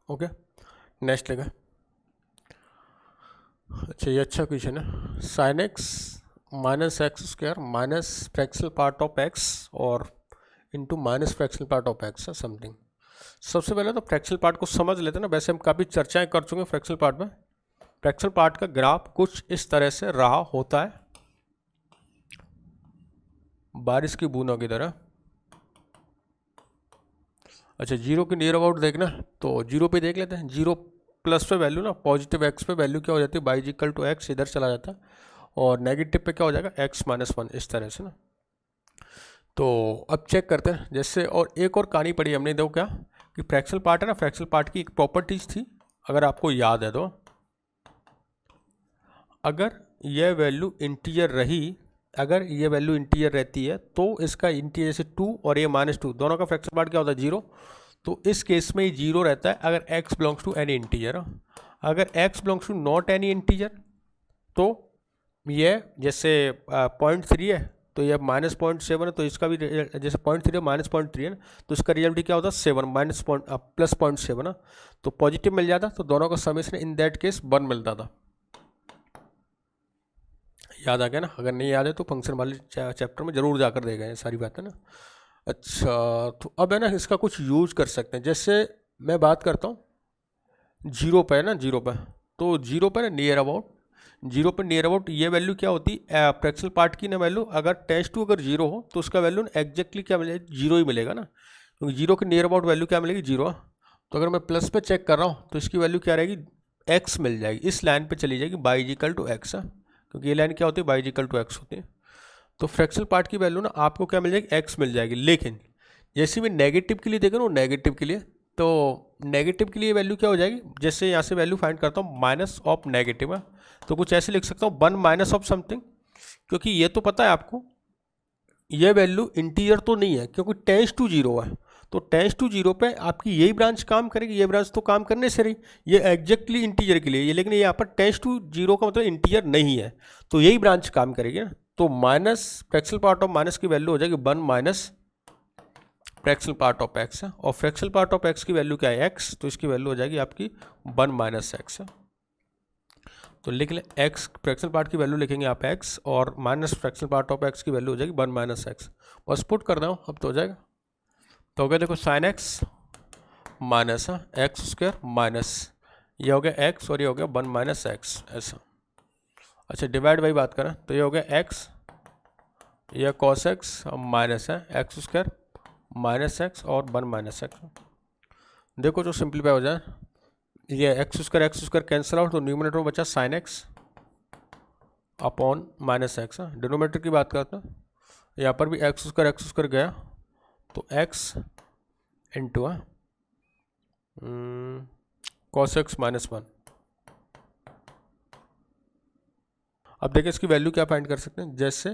ओके, नेक्स्ट लेगा। अच्छा, ये अच्छा क्वेश्चन है, sine x minus x square minus fractional part of x और into minus fractional part of x something. सबसे पहले तो फ्रैक्शनल पार्ट को समझ लेते हैं ना, वैसे हम काफ़ी चर्चाएं कर चुके हैं फ्रैक्शनल पार्ट में। फ्रैक्शनल पार्ट का ग्राफ कुछ इस तरह से रहा होता है, बारिश की बूंदों की तरह। अच्छा, जीरो के नियर अबाउट देखना, तो जीरो पे देख लेते हैं। जीरो प्लस पे वैल्यू ना, पॉजिटिव एक्स पे वैल्यू क्या हो जाती है, बाई इक्वल टू एक्स, इधर चला जाता है, और नेगेटिव पे क्या हो जाएगा, एक्स माइनस 1, इस तरह से ना। तो अब चेक करते हैं जैसे, और एक और कहानी पढ़ी हमने, देखो क्या कि फ्रैक्शनल पार्ट है ना, फ्रैक्शनल पार्ट की एक प्रॉपर्टीज थी, अगर आपको याद है तो, अगर यह वैल्यू इंटीजर रही, अगर ये वैल्यू इंटीजर रहती है तो इसका इंटीजर जैसे 2 और ये -2, दोनों का फ्रैक्शनल पार्ट क्या होता है, 0। तो इस केस में ये 0 रहता है अगर x belongs to any integer. अगर x belongs to not any integer, तो ये जैसे 0.3 है तो ये -0.7 है, तो इसका भी जैसे 0.3 है -0.3 है ना, तो इसका रिजल्ट क्या होता है 7 माइनस प्लस 0.7 ना, तो पॉजिटिव मिल जाता, तो दोनों का समेशन इन दैट केस 1 मिलता था। याद आ गया ना, अगर नहीं याद है तो फंक्शन वाले चैप्टर में जरूर जाकर देगा ये सारी बातें ना। अच्छा, तो अब है ना इसका कुछ यूज कर सकते हैं, जैसे मैं बात करता हूँ जीरो पे है ना, जीरो पे, तो जीरो पर नियर अबाउट, जीरो पर नियर अबाउट ये वैल्यू क्या होती है, फ्रैक्शनल पार्ट की ना वैल्यू, अगर टेंस टू अगर जीरो हो तो उसका वैल्यू एग्जैक्टली क्या मिलेगा, जीरो ही मिलेगा ना, क्योंकि जीरो के नियर अबाउट वैल्यू क्या मिलेगी, जीरो। तो अगर मैं प्लस पे चेक कर रहा हूँ तो इसकी वैल्यू क्या रहेगी, एक्स मिल जाएगी, इस लाइन पे चली जाएगी, बाई इक्वल टू एक्स, क्योंकि ये लाइन क्या होती है, बाई इक्वल टू एक्स होती है। तो फ्रैक्शनल पार्ट की वैल्यू ना आपको क्या मिल जाएगी, एक्स मिल जाएगी। लेकिन जैसे भी नेगेटिव के लिए देखें ना, नेगेटिव के लिए, तो नेगेटिव के लिए वैल्यू क्या हो जाएगी, जैसे यहाँ से वैल्यू फाइंड करता हूँ माइनस ऑफ नेगेटिव है, तो कुछ ऐसे लिख सकता हूँ 1 माइनस ऑफ समथिंग, क्योंकि ये तो पता है आपको ये वैल्यू इंटीजर तो नहीं है क्योंकि टेंस टू जीरो है, तो टेंस टू जीरो पे आपकी यही ब्रांच काम करेगी, ये ब्रांच तो काम करने से रही, ये एग्जैक्टली इंटीजर के लिए ये, लेकिन यहाँ पर टेंस टू जीरो का मतलब इंटीजर नहीं है, तो यही ब्रांच काम करेगी ना। तो minus fractional part of minus की वैल्यू हो जाएगी 1 minus fractional part of x है, और फ्रैक्शनल पार्ट ऑफ एक्स की वैल्यू क्या है एक्स, तो इसकी वैल्यू हो जाएगी आपकी 1 माइनस एक्स है। तो लिख लें एक्स, फ्रैक्शनल पार्ट की वैल्यू लिखेंगे आप एक्स, और minus fractional part of x की वैल्यू हो जाएगी 1 माइनस एक्स। बस पुट कर रहा हूँ, अब तो हो जाएगा। तो हो गया देखो sign x minus x square minus, ये हो गया एक्स और ये हो गया 1 माइनस एक्स ऐसा। अच्छा डिवाइड बाई बात करें तो ये हो गया एक्स, यह कॉस एक्स माइनस है एक्स स्क्वायर माइनस एक्स और 1 माइनस एक्स। देखो जो सिंप्लीफाई हो जाए, ये एक्स स्क्वायर कैंसिल आउट, तो न्यूमरेटर में बचा sine x upon minus x. Denominator की बात करते हैं, यहाँ पर भी एक्स स्क्वायर गया, तो x into cos x minus 1। अब देखिए इसकी वैल्यू क्या फाइंड कर सकते हैं, जैसे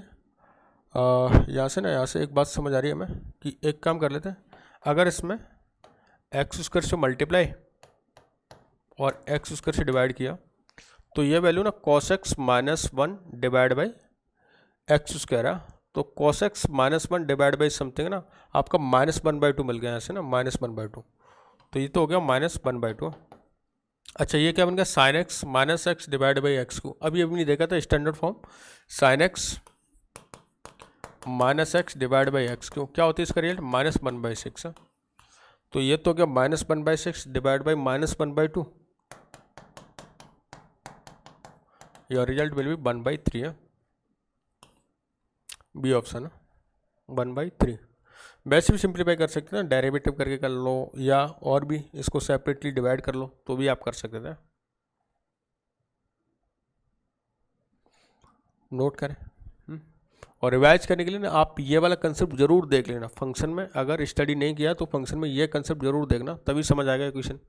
यहाँ से एक बात समझ आ रही है हमें कि एक काम कर लेते हैं, अगर इसमें एक्स स्क्वायर से मल्टीप्लाई और एक्स स्क्वायर से डिवाइड किया तो ये वैल्यू ना cos x minus 1 divide by x square है, तो cos x minus 1 divide by something ना आपका -1/2 मिल गया यहाँ से ना -1/2, तो ये तो हो गया -1/2। अच्छा ये क्या बन गया sign x minus x divide by X को, अभी नहीं देखा था standard form, sign x minus x divide by x क्यों क्या होती है इसका रिजल्ट -1/6 है, तो ये तो हो गया -1/6 divide by -1/2, your result will B 1/3 है, बी ऑप्शन है 1/3। वैसे भी सिंप्लीफाई कर सकते हैं, डेरिवेटिव करके कर लो या और भी इसको सेपरेटली डिवाइड कर लो तो भी आप कर सकते थे। नोट करें और रिवाइज करने के लिए ना आप ये वाला कंसेप्ट जरूर देख लेना फंक्शन में, अगर स्टडी नहीं किया तो फंक्शन में ये कंसेप्ट जरूर देखना, तभी समझ आएगा इक्वेशन।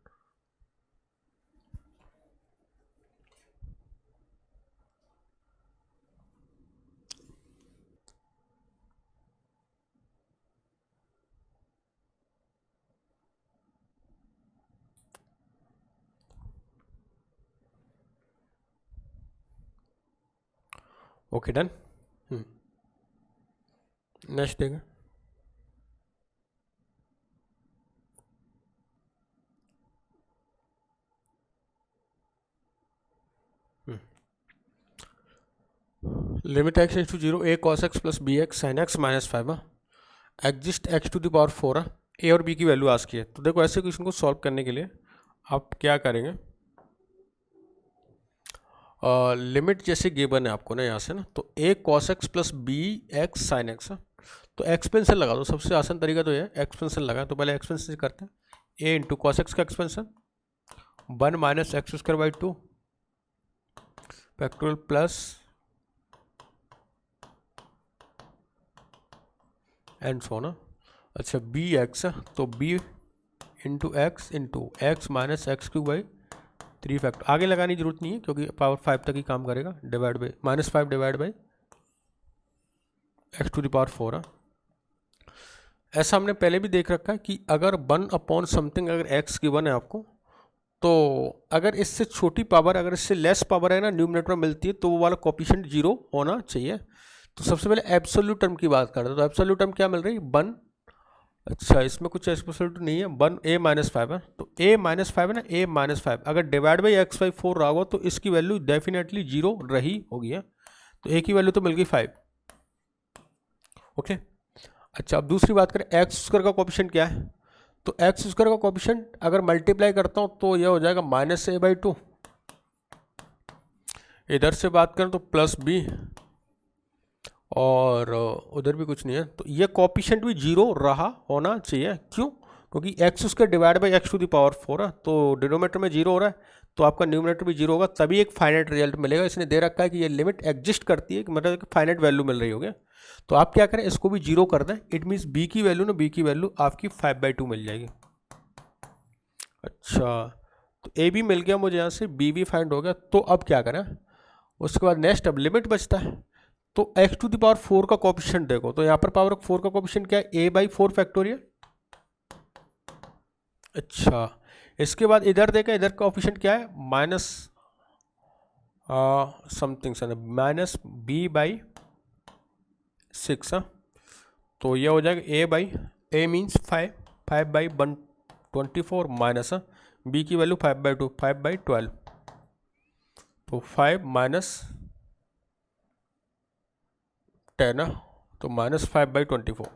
Okay done. नेक्स्ट देगा limit x tends to 0 a cos x plus b x sine x minus 5 exist x to the power 4 a और बी की वैल्यू आस्क की है। तो देखो ऐसे क्वेश्चन को सॉल्व करने के लिए आप क्या करेंगे, लिमिट जैसे गिवन है आपको ना यहाँ से ना, तो a cos x plus b x sine x, तो एक्सपेंशन लगा दो, सबसे आसान तरीका तो ये एक्सपेंशन लगा, तो पहले एक्सपेंशन करते हैं, a इंटू कॉस एक्स का expansion 1 minus x square by 2 factorial plus and so ना। अच्छा बी एक्स, तो b into x minus x cube by 3 factor, आगे लगाने की जरूरत नहीं है क्योंकि पावर 5 तक ही काम करेगा, divide by -5 divide by x to the power 4 है। ऐसा हमने पहले भी देख रखा है कि अगर 1 अपॉन समथिंग अगर एक्स गिवन है आपको, तो अगर इससे छोटी पावर अगर इससे लेस पावर है ना न्यूमरेटर में मिलती है तो वो वाला कोएफिशिएंट 0 होना चाहिए। तो सबसे पहले एब्सोल्यूट टर्म की बात करते हैं, तो एब्सोल्यूट टर्म क्या मिल रही है 1। अच्छा इसमें कुछ एब्सोल्यूट नहीं है, 1 a माइनस 5 है, तो a माइनस 5 है ना, a माइनस 5 अगर डिवाइड बाई x/4 रहा होगा तो इसकी वैल्यू डेफिनेटली 0 रही होगी है, तो a की वैल्यू तो मिल गई 5। ओके अच्छा अब दूसरी बात करें एक्स स्क्वायर का कोएफिशिएंट क्या है, तो एक्स स्क्वायर का कोएफिशिएंट अगर मल्टीप्लाई करता हूँ तो यह हो जाएगा -a/2, इधर से बात करें तो प्लस b और उधर भी कुछ नहीं है, तो ये कोएफिशिएंट भी 0 रहा होना चाहिए। क्यों? क्योंकि x square divide by x to the power 4 है, तो डिनोमिनेटर में 0 हो रहा है तो आपका न्यूमरेटर भी 0 होगा, तभी एक फाइनाइट रिजल्ट मिलेगा। इसने दे रखा है कि ये लिमिट एग्जिस्ट करती है, मतलब कि फाइनाइट वैल्यू मिल रही होगी, तो आप क्या करें इसको भी 0 कर दें, इट मीन्स बी की वैल्यू ना, बी की वैल्यू आपकी 5/2 मिल जाएगी। अच्छा तो ए भी मिल गया मुझे यहाँ से, बी भी फाइंड हो गया, तो अब क्या करें उसके बाद नेक्स्ट अब लिमिट बचता है, तो एक्स टू द पावर 4 का कोएफिशिएंट देखो, तो यहाँ पर पावर 4 का कोएफिशिएंट क्या है, ए बाई 4 फैक्टोरियल। अच्छा, इसके बाद इधर देखा, इधर का कोएफिशिएंट क्या है, माइनस समथिंग सन, माइनस बी बाई 6। तो ये हो जाएगा a by, a means 5 by 124 minus b की वैल्यू 5/2, 5/12। तो 5 माइनस 10, तो माइनस 5/24,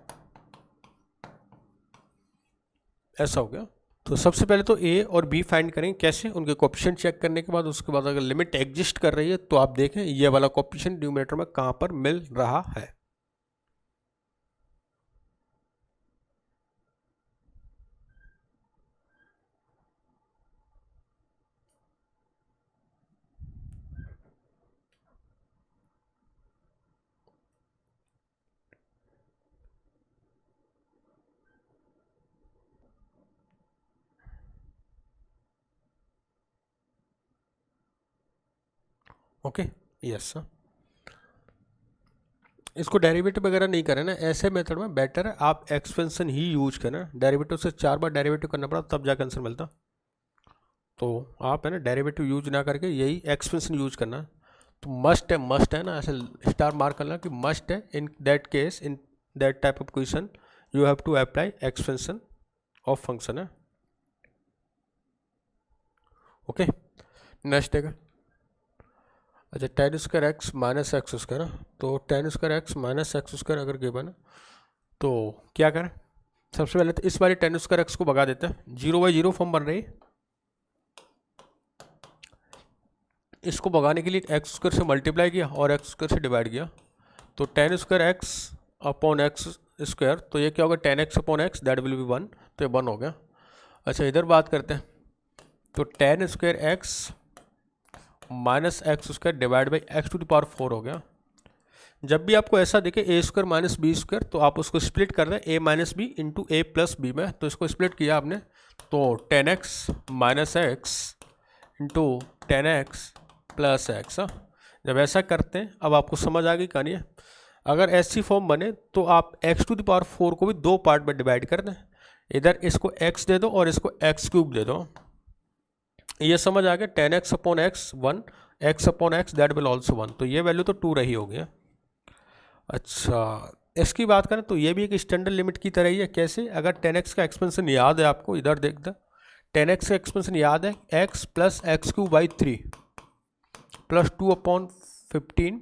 ऐसा हो गया। तो सबसे पहले तो ए और बी फाइंड करेंगे, कैसे, उनके कोएफिशिएंट चेक करने के बाद, उसके बाद अगर लिमिट एग्जिस्ट कर रही है तो आप देखें ये वाला कोएफिशिएंट न्यूमरेटर में कहाँ पर मिल रहा है। Okay, yes. इसको डेरिवेटिव वगैरह नहीं करें ना, ऐसे मेथड में बेटर है आप एक्सपेंशन ही यूज करें। डेरिवेटिव से 4 बार डेरिवेटिव करना पड़ा तब जाकर आंसर मिलता। तो आप है ना डेरिवेटिव यूज ना करके यही एक्सपेंशन यूज करना। तो मस्ट है ना, ऐसे स्टार मार्क करना कि मस्ट है, in that case, in that type of question you have to apply expansion of function है। ओके, नेक्स्ट है अच्छा, tan square x minus x square, तो tan square x minus x square अगर गिवन है तो क्या करें, सबसे पहले तो इस बारी tan स्क्वायर एक्स को भगा देते हैं, 0/0 फॉर्म बन रही है। इसको भगाने के लिए एक्स स्क्वायर से मल्टीप्लाई किया और एक्स स्क्वायर से डिवाइड किया, तो tan square x upon x square, तो ये क्या होगा, tan x upon x, that will be 1, तो ये 1 हो गया। अच्छा, इधर बात करते हैं, तो tan square x minus x square divide by x to the power 4 हो गया। जब भी आपको ऐसा दिखे a square minus b square, तो आप उसको स्प्लिट कर दें a minus B into a plus b में, तो इसको स्प्लिट किया आपने, तो tan x minus x into tan x plus x. जब ऐसा करते हैं, अब आपको समझ आ गई कहानी है। अगर ऐसी फॉर्म बने तो आप x टू द पावर 4 को भी 2 पार्ट में डिवाइड कर दें, इधर इसको x दे दो और इसको x क्यूब दे दो। ये समझ आ गया, tan x upon x 1, x upon x that will also 1, तो ये वैल्यू तो 2 रही होगी। अच्छा, इसकी बात करें तो ये भी एक स्टैंडर्ड लिमिट की तरह ही है। कैसे, अगर tan x का एक्सपेंशन याद है आपको, इधर देख दे, tan x का एक्सपेंशन याद है, x plus x cube by 3 plus 2/15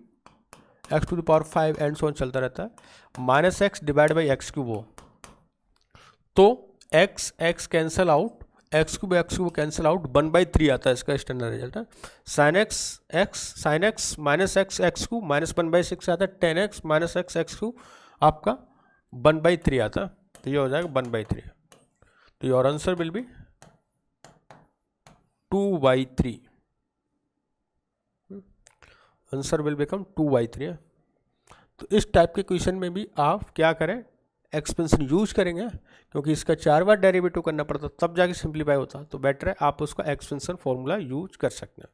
x to the power 5 and so on चलता रहता है, minus x divide by x cube हो, तो x cancel out, x cube cancel out, 1/3 आता है इसका स्टैंडर्ड रिजल्ट है। Sine x minus x cube minus 1/6 आता है, tan x minus x cube आपका 1/3 आता है, तो ये हो जाएगा 1/3, तो your answer will be 2/3, answer will become 2/3। तो इस टाइप के क्वेश्चन में भी आप क्या करें, एक्सपेंशन यूज करेंगे, क्योंकि इसका 4 बार डेरिवेटिव करना पड़ता तब जाके सिंप्लीफाई होता, तो बेटर है आप उसका एक्सपेंशन फॉर्मूला यूज कर सकते हैं।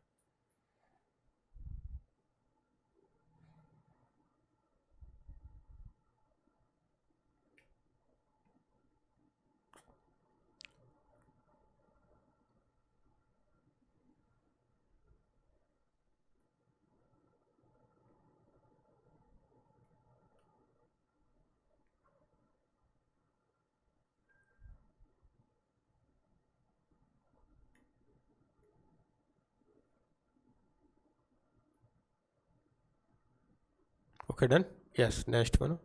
ओके डन, यस, नेक्स्ट बनो।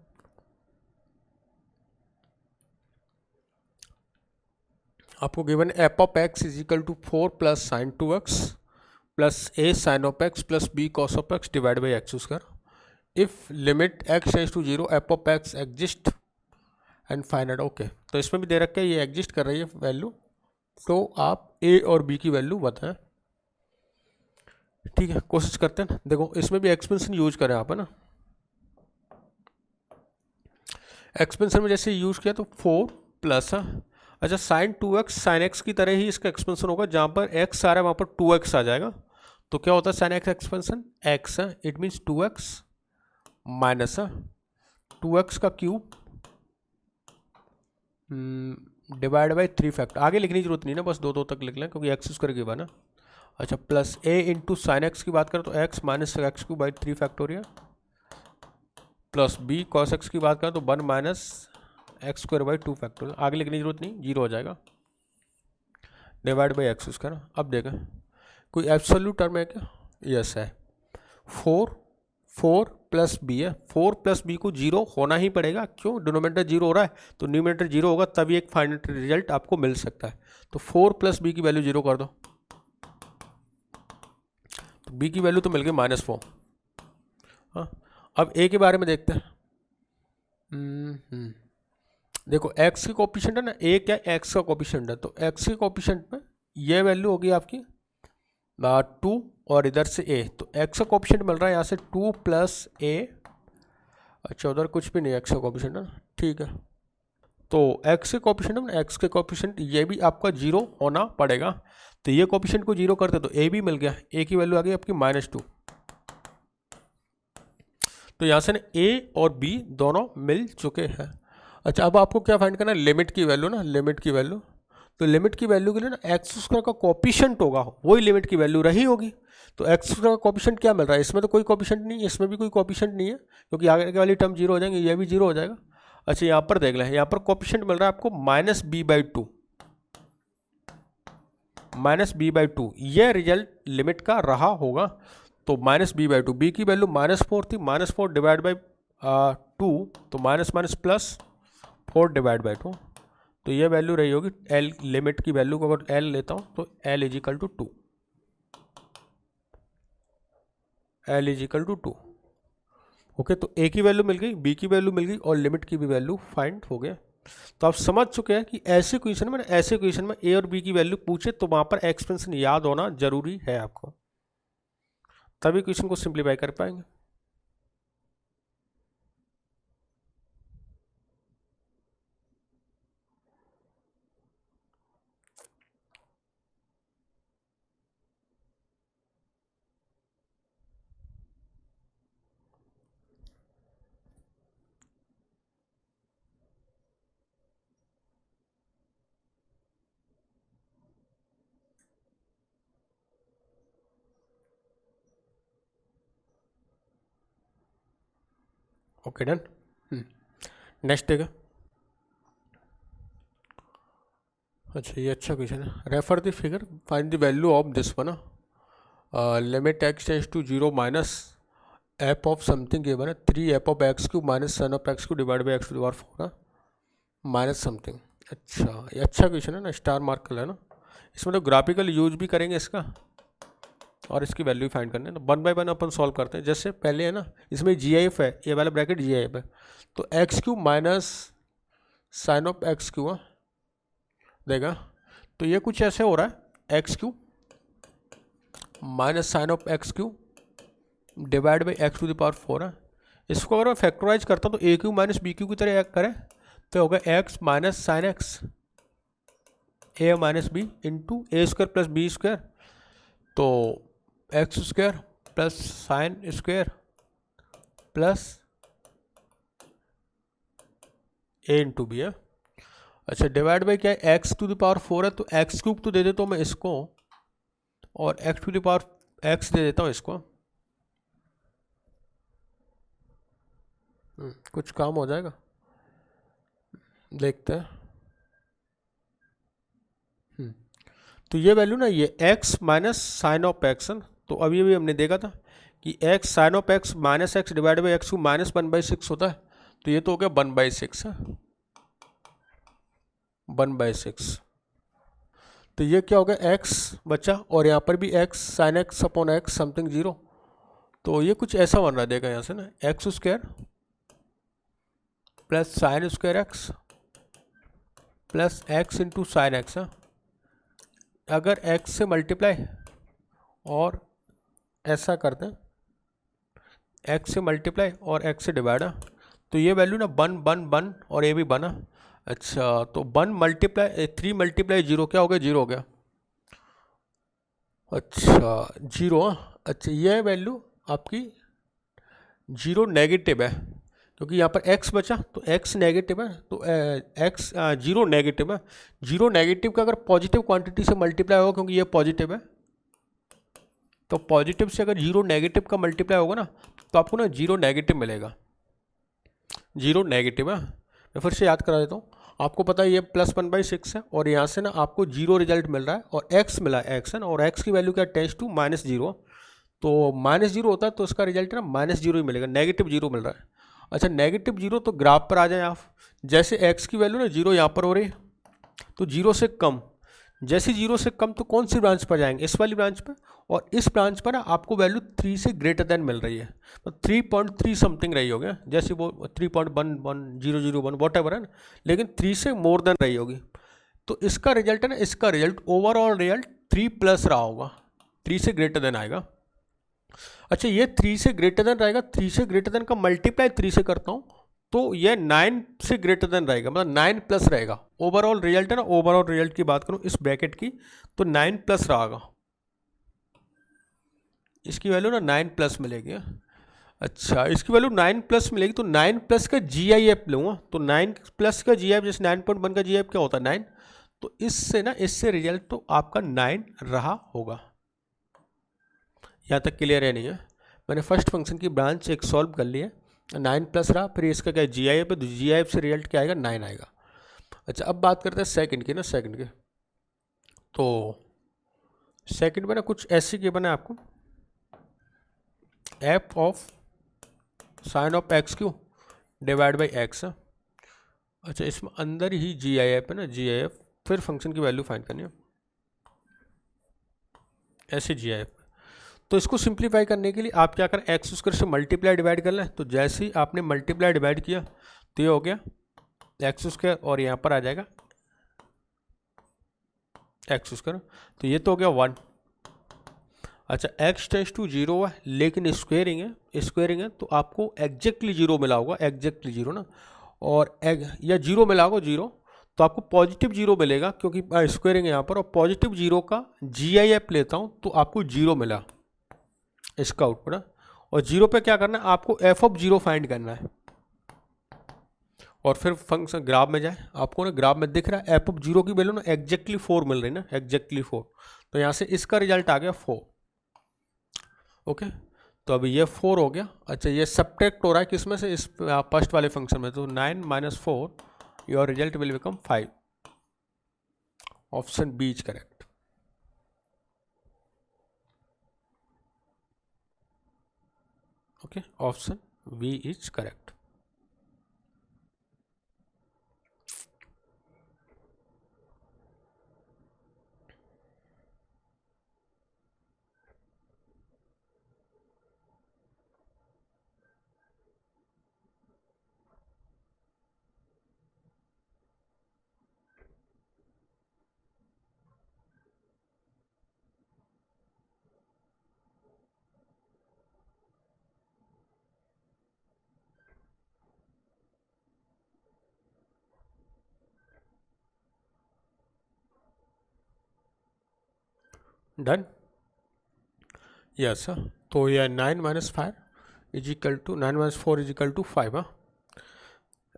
आपको given f of x is equal to 4 plus sine 2x plus a sine of x plus b cos of x divide by x square if limit x tends to 0 f of x exist and find out. Okay, तो इसमें भी दे रखा है ये एग्जिस्ट कर रही है वैल्यू, तो आप ए और बी की वैल्यू बताएं। ठीक है, कोशिश करते हैं। देखो इसमें भी एक्सपेंशन यूज करें आप, है ना, एक्सपेंशन में जैसे यूज किया तो 4 प्लस, अच्छा साइन 2x साइन एक्स की तरह ही इसका एक्सपेंशन होगा, जहाँ पर x आ रहा है वहाँ पर 2x आ जाएगा, तो क्या होता है साइन एक्स एक्सपेंशन x है, it means 2x minus 2x का क्यूब डिवाइड बाई 3 फैक्टर, आगे लिखने की जरूरत नहीं ना, बस दो तक लिख लें क्योंकि एक्स स्क्वायर गिवन है। अच्छा, plus a into sine x की बात करें तो x minus x cube by 3 factorial, plus b cos x की बात करें तो 1 minus x square by 2 factorial, आगे लिखने की जरूरत नहीं, जीरो हो जाएगा, डिवाइड बाई एक्स स्क्वायर। अब देखें कोई एब्सोल्यूट टर्म है क्या? यस है, 4 प्लस बी है, 4 प्लस बी को जीरो होना ही पड़ेगा, क्यों? डिनोमिनेटर जीरो हो रहा है तो न्यूमिनेटर जीरो होगा, तभी एक फाइनल रिजल्ट आपको मिल सकता है। तो 4 प्लस बी की वैल्यू जीरो कर दो, तो बी की वैल्यू तो मिल गई -4। हाँ, अब ए के बारे में देखते हैं। देखो एक्स की कोफिशिएंट है ना, ए क्या एक्स का कोफिशिएंट है, तो एक्स के कोफिशिएंट में ये वैल्यू होगी आपकी 2 और इधर से ए, तो एक्स का कोफिशिएंट मिल रहा है यहाँ से 2 प्लस ए। अच्छा, उधर कुछ भी नहीं है एक्स का कोफिशिएंट है ना, ठीक है। तो एक्स के कोफिशिएंट में एक्स के कोफिशिएंट ये भी आपका जीरो होना पड़ेगा, तो ये कोफिशिएंट को जीरो करते तो ए भी मिल गया, ए की वैल्यू आ गई आपकी -2। तो यहाँ से ना ए और बी दोनों मिल चुके हैं। अच्छा, अब आपको क्या फाइंड करना है? लिमिट की वैल्यू ना, लिमिट की वैल्यू। तो लिमिट की वैल्यू के लिए ना एक्स स्क्वायर का कोफिशिएंट होगा, वही लिमिट की वैल्यू रही होगी। तो एक्स स्क्वायर का कोफिशिएंट क्या मिल रहा है? इसमें तो कोई कोफिशिएंट नहीं है, इसमें भी कोई कोफिशिएंट नहीं है, क्योंकि आगे वाली टर्म जीरो हो जाएंगे, ये भी जीरो हो जाएगा। अच्छा, यहाँ पर देख लें, यहाँ पर कोफिशिएंट मिल रहा है आपको -b/2, -b/2, ये रिजल्ट लिमिट का रहा होगा। तो -b/2, बी की वैल्यू -4 थी, -4 डिवाइड बाई 2, तो minus minus plus 4 divide by 2, तो ये वैल्यू रही होगी एल, लिमिट की वैल्यू को अगर एल लेता हूँ तो L is equal to 2, L is equal to 2। Okay, तो ए की वैल्यू मिल गई, बी की वैल्यू मिल गई और लिमिट की भी वैल्यू फाइंड हो गया। तो आप समझ चुके हैं कि ऐसे क्वेश्चन में, ऐसे क्वेश्चन में ए और बी की वैल्यू पूछे तो वहाँ पर एक्सपेंशन याद होना जरूरी है आपको, तभी क्वेश्चन को सिंप्लीफाई कर पाएंगे। Okay, done. नेक्स्ट देगा। अच्छा, ये अच्छा क्वेश्चन है। Refer the figure, find the value of this one, limit x tends to 0 minus F of something given है 3 F of X cube minus sine of X cube divide by x to the power 4 minus something. अच्छा, ये अच्छा क्वेश्चन है ना, स्टार मार्क कर लेना। इसमें तो ग्राफिकल यूज भी करेंगे इसका और इसकी वैल्यू फाइंड करने, तो 1 बाय 1 अपन सॉल्व करते हैं। जैसे पहले है ना, इसमें जी आई एफ है, ये वाला ब्रैकेट जी आई एफ है, तो X cube minus sine of X cube देगा, तो ये कुछ ऐसे हो रहा है, X cube minus sine of X cube divide by x to the power 4 है। इसको अगर मैं फैक्टराइज करता हूँ तो A cube minus B cube की तरह करें तो होगा X minus sine X A minus B into A square plus B square, तो x square plus sine square plus ए इंटू बी है। अच्छा, डिवाइड बाई क्या है, एक्स टू द पावर 4 है, तो एक्स क्यूब तो दे देता हूँ मैं इसको और x to the power x दे देता हूँ इसको, कुछ काम हो जाएगा, देखते हैं। तो ये वैल्यू ना, ये x minus sine of X, तो अभी अभी हमने देखा था कि x sine of X minus x divide by x minus 1/6 होता है, तो ये तो हो गया 1/6 है, 1/6। तो ये क्या हो गया, x बचा और यहाँ पर भी x sine x upon x something 0, तो ये कुछ ऐसा बन रहा है, देखा यहाँ से ना, x square plus sine square x plus x into sine x है। अगर x से मल्टीप्लाई और ऐसा करते हैं, x से मल्टीप्लाई और x से डिवाइड है, तो ये वैल्यू ना 1 1 1 और ये भी बना। अच्छा, तो 1 मल्टीप्लाई 3 मल्टीप्लाई 0 क्या हो गया, 0 हो गया। अच्छा, 0। अच्छा, ये वैल्यू आपकी जीरो नेगेटिव है क्योंकि यहाँ पर x बचा तो x नेगेटिव है, तो x जीरो नेगेटिव है। जीरो नेगेटिव का अगर पॉजिटिव क्वांटिटी से मल्टीप्लाई होगा, क्योंकि ये पॉजिटिव है, तो पॉजिटिव से अगर जीरो नेगेटिव का मल्टीप्लाई होगा ना तो आपको ना जीरो नेगेटिव मिलेगा। जीरो नेगेटिव है, मैं फिर से याद करा देता हूँ। आपको पता है ये +1/6 है और यहाँ से ना आपको जीरो रिजल्ट मिल रहा है और x मिला है, x है ना, और x की वैल्यू क्या टेंस टू -0, तो -0 होता है तो इसका रिजल्ट ना -0 ही मिलेगा, नेगेटिव जीरो मिल रहा है। अच्छा नेगेटिव जीरो, तो ग्राफ पर आ जाए आप। जैसे x की वैल्यू ना जीरो यहाँ पर हो रही है, तो जीरो से कम, जैसे जीरो से कम तो कौन सी ब्रांच पर जाएंगे, इस वाली ब्रांच पर, और इस ब्रांच पर ना आपको वैल्यू 3 से ग्रेटर देन मिल रही है, तो 3.3 समथिंग रही होगी, जैसे वो 3.11001 वॉट एवर है ना, लेकिन 3 से मोर देन रही होगी। तो इसका रिजल्ट है ना, इसका रिजल्ट ओवरऑल रिजल्ट 3+ रहा होगा, 3 से ग्रेटर देन आएगा। अच्छा ये 3 से ग्रेटर देन रहेगा, 3 से ग्रेटर देन का मल्टीप्लाई 3 से करता हूँ तो ये 9 से ग्रेटर देन रहेगा, मतलब 9+ रहेगा। ओवरऑल रिजल्ट है ना, ओवरऑल रिजल्ट की बात करूँ इस ब्रैकेट की तो 9+ रहेगा, इसकी वैल्यू ना 9+ मिलेगी। अच्छा इसकी वैल्यू 9+ मिलेगी तो 9+ का GIF लूँगा, तो 9+ का GIF, जैसे 9.1 का GIF क्या होता है 9, तो इससे ना, इससे रिजल्ट तो आपका 9 रहा होगा। यहाँ तक क्लियर है नहीं है? मैंने फर्स्ट फंक्शन की ब्रांच एक सॉल्व कर ली है, 9+ रहा, फिर इसका क्या GIF है, तो GIF से रिजल्ट क्या आएगा 9 आएगा। अच्छा अब बात करते हैं सेकंड की ना, सेकंड के, तो सेकंड में ना कुछ ऐसी गिवन है आपको, f of sine of x³ divide by x है। अच्छा इसमें अंदर ही GIF है ना, GIF, फिर फंक्शन की वैल्यू फाइंड करनी है, ऐसे GIF। तो इसको सिंप्लीफाई करने के लिए आप क्या करें, x² से मल्टीप्लाई डिवाइड कर लें, तो जैसे ही आपने मल्टीप्लाई डिवाइड किया तो ये हो गया x² और यहाँ पर आ जाएगा x², तो ये तो हो गया 1। अच्छा x टेंस टू 0 है लेकिन स्क्वेयरिंग है, स्क्वेयरिंग है तो आपको एग्जैक्टली 0 मिला होगा, एग्जैक्टली 0 ना, और या 0 मिला होगा 0, तो आपको पॉजिटिव 0 मिलेगा क्योंकि स्क्वेयरिंग है यहाँ पर, और पॉजिटिव 0 का GIF लेता हूँ तो आपको 0 मिला इसका आउटपुट है। और 0 पे क्या करना है, आपको f ऑफ 0 फाइंड करना है, और फिर फंक्शन ग्राफ में जाए, आपको ना ग्राफ में दिख रहा है f ऑफ 0 की वैल्यू ना एग्जैक्टली 4 मिल रही है ना, एग्जैक्टली 4, तो यहाँ से इसका रिजल्ट आ गया 4। ओके तो अभी ये 4 हो गया। अच्छा ये सब्ट्रैक्ट हो रहा है किसमें से, इस फर्स्ट वाले फंक्शन में, तो 9 - 4 your result will become 5। Option B is correct. Okay option B is correct. Done yes. तो यह 9 - 5 is equal to 9 - 4 is equal to 5। हाँ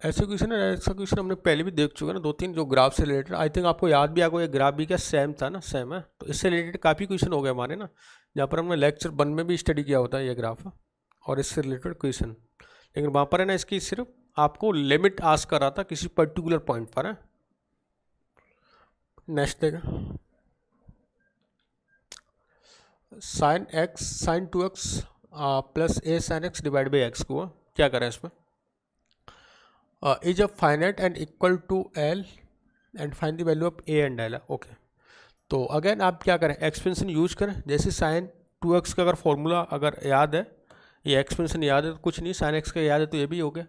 ऐसे क्वेश्चन है, ऐसा क्वेश्चन हमने पहले भी देख चुके हैं ना, 2-3 जो ग्राफ से रिलेटेड, आई थिंक आपको याद भी आ गया, ये ग्राफ भी क्या सेम था ना, सेम है, तो इससे रिलेटेड काफ़ी क्वेश्चन हो गए हमारे ना, जहाँ पर हमने लेक्चर 1 में भी स्टडी किया होता है ये ग्राफ और इससे रिलेटेड क्वेश्चन, लेकिन वहाँ पर है ना इसकी सिर्फ आपको लिमिट आस्क कर रहा था किसी पर्टिकुलर पॉइंट पर है। नेक्स्ट देगा sin 2x plus a sin x divide by X को क्या करें इसमें, is a finite and equal to l and find the value of a and l। Okay तो अगेन आप क्या करें, एक्सपेंशन यूज करें, जैसे sin 2x का अगर फॉर्मूला अगर याद है, ये एक्सपेंशन याद है तो कुछ नहीं, sin x का याद है तो ये भी हो गया।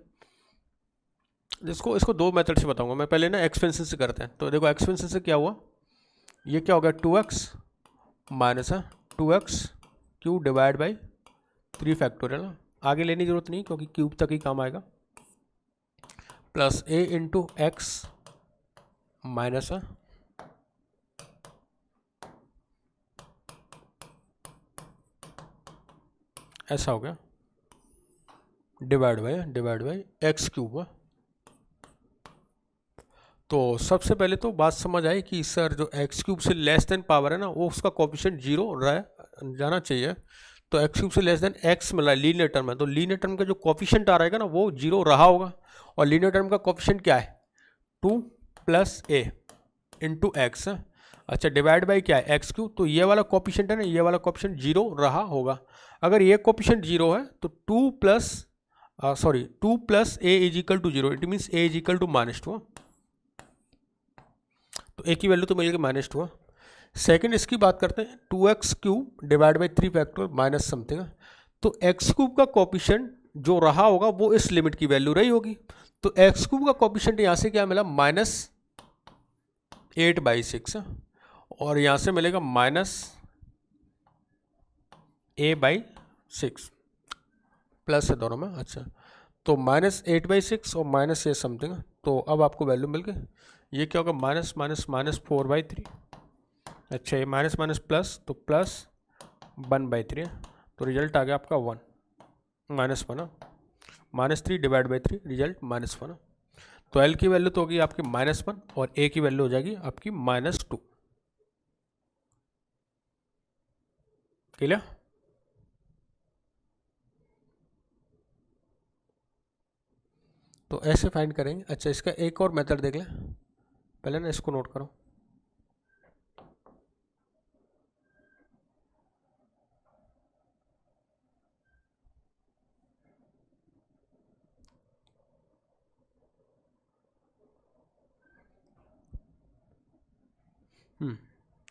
इसको दो मेथड से बताऊंगा मैं, पहले ना एक्सपेंशन से करते हैं। तो देखो एक्सपेंशन से क्या हुआ, ये क्या हो गया 2x minus 2x³ divide by 3 factorial, आगे लेने की जरूरत नहीं क्योंकि क्यूब तक ही काम आएगा, plus a into x minus ऐसा हो गया। Divide by x cube. तो सबसे पहले तो बात समझ आई कि सर जो एक्स क्यूब से लेस देन पावर है ना, वो उसका कोफिशिएंट जीरो रह जाना चाहिए। तो एक्स क्यूब से लेस देन एक्स मिला लीनियर टर्म है, तो लीनियर टर्म का जो कोफिशिएंट आ रहेगा ना वो जीरो रहा होगा। और लीनियर टर्म का कोफिशिएंट क्या है, 2 प्लस ए इंटू एक्स। अच्छा, डिवाइड बाई क्या है, एक्स क्यूब। तो ये वाला कोफिशिएंट है ना, ये वाला कोफिशिएंट जीरो रहा होगा। अगर ये कोफिशिएंट जीरो है तो 2 plus A is equal to zero, it means A is equal to -2। तो ए की वैल्यू तो मिल गई -2। सेकंड इसकी बात करते हैं, 2x cube divide by 3 factorial minus something. तो एक्स क्यूब का कोफिशिएंट जो रहा होगा वो इस लिमिट की वैल्यू रही होगी। तो एक्स क्यूब का कोफिशिएंट यहाँ से क्या मिला, -8/6, और यहाँ से मिलेगा -a/6, प्लस है दोनों में। अच्छा, तो -8/6 और माइनस ये समथिंग। तो अब आपको वैल्यू मिल गई। ये क्या होगा, -4/3। अच्छा, ये माइनस माइनस प्लस, तो प्लस 1/3। तो रिजल्ट आ गया आपका 1 -1, -3 डिवाइड बाई 3, रिजल्ट -1। तो एल की वैल्यू तो होगी आपकी -1 और ए की वैल्यू हो जाएगी आपकी -2। क्लियर? तो ऐसे फाइंड करेंगे। अच्छा, इसका एक और मेथड देख लें, पहले ना इसको नोट करो।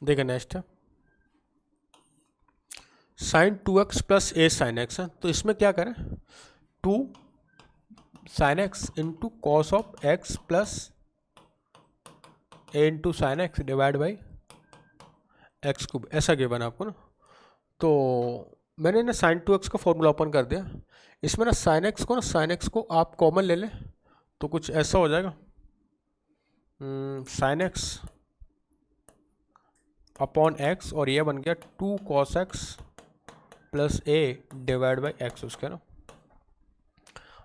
देखिए नेक्स्ट है sin 2x plus a sign x. तो इसमें क्या करें, 2 sine x into cos of x plus A into sine x divide by x cube, ऐसा गिवन आपको ना। तो मैंने ना sin 2x का फॉर्मूला ओपन कर दिया। इसमें ना sin x को आप कॉमन ले लें तो कुछ ऐसा हो जाएगा, sin x अपॉन एक्स, और ये बन गया 2 cos x plus A divide by x उसके ना।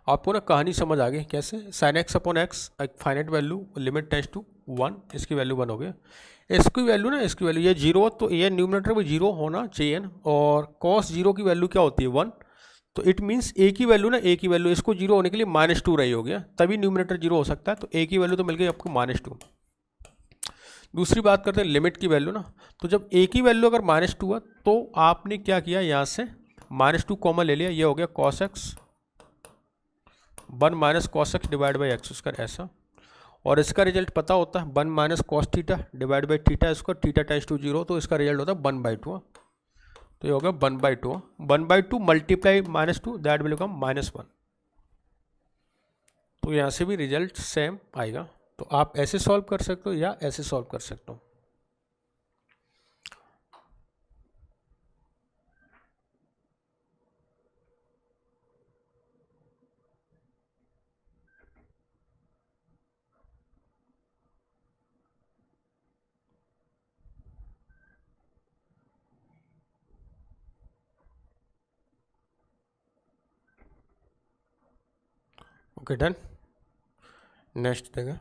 आपको ना कहानी समझ आ गई कैसे, sin x अपॉन एक्स एक finite value, limit tends to 1, इसकी वैल्यू 1 हो गई। इसकी वैल्यू ये जीरो, तो ये न्यूमरेटर में जीरो होना चाहिए ना, और cos जीरो की वैल्यू क्या होती है 1। तो इट मीन्स ए की वैल्यू इसको जीरो होने के लिए -2 रही हो गया, तभी न्यूमरेटर जीरो हो सकता है। तो ए की वैल्यू तो मिल गई आपको -2। दूसरी बात करते हैं लिमिट की वैल्यू ना। तो जब ए की वैल्यू अगर -2 है तो आपने क्या किया, यहाँ से -2 कॉमन ले लिया, ये हो गया cos x 1 minus cos x divide by x square, ऐसा। और इसका रिजल्ट पता होता है 1 minus cos theta divide by theta square, theta tends to 0, तो इसका रिजल्ट होता है 1/2। तो ये हो गया 1/2, 1/2 मल्टीप्लाई -2, दैट विल बिकम -1। तो यहाँ से भी रिजल्ट सेम आएगा। तो आप ऐसे सॉल्व कर सकते हो या ऐसे सॉल्व कर सकते हो। Okay done. नेक्स्ट देगा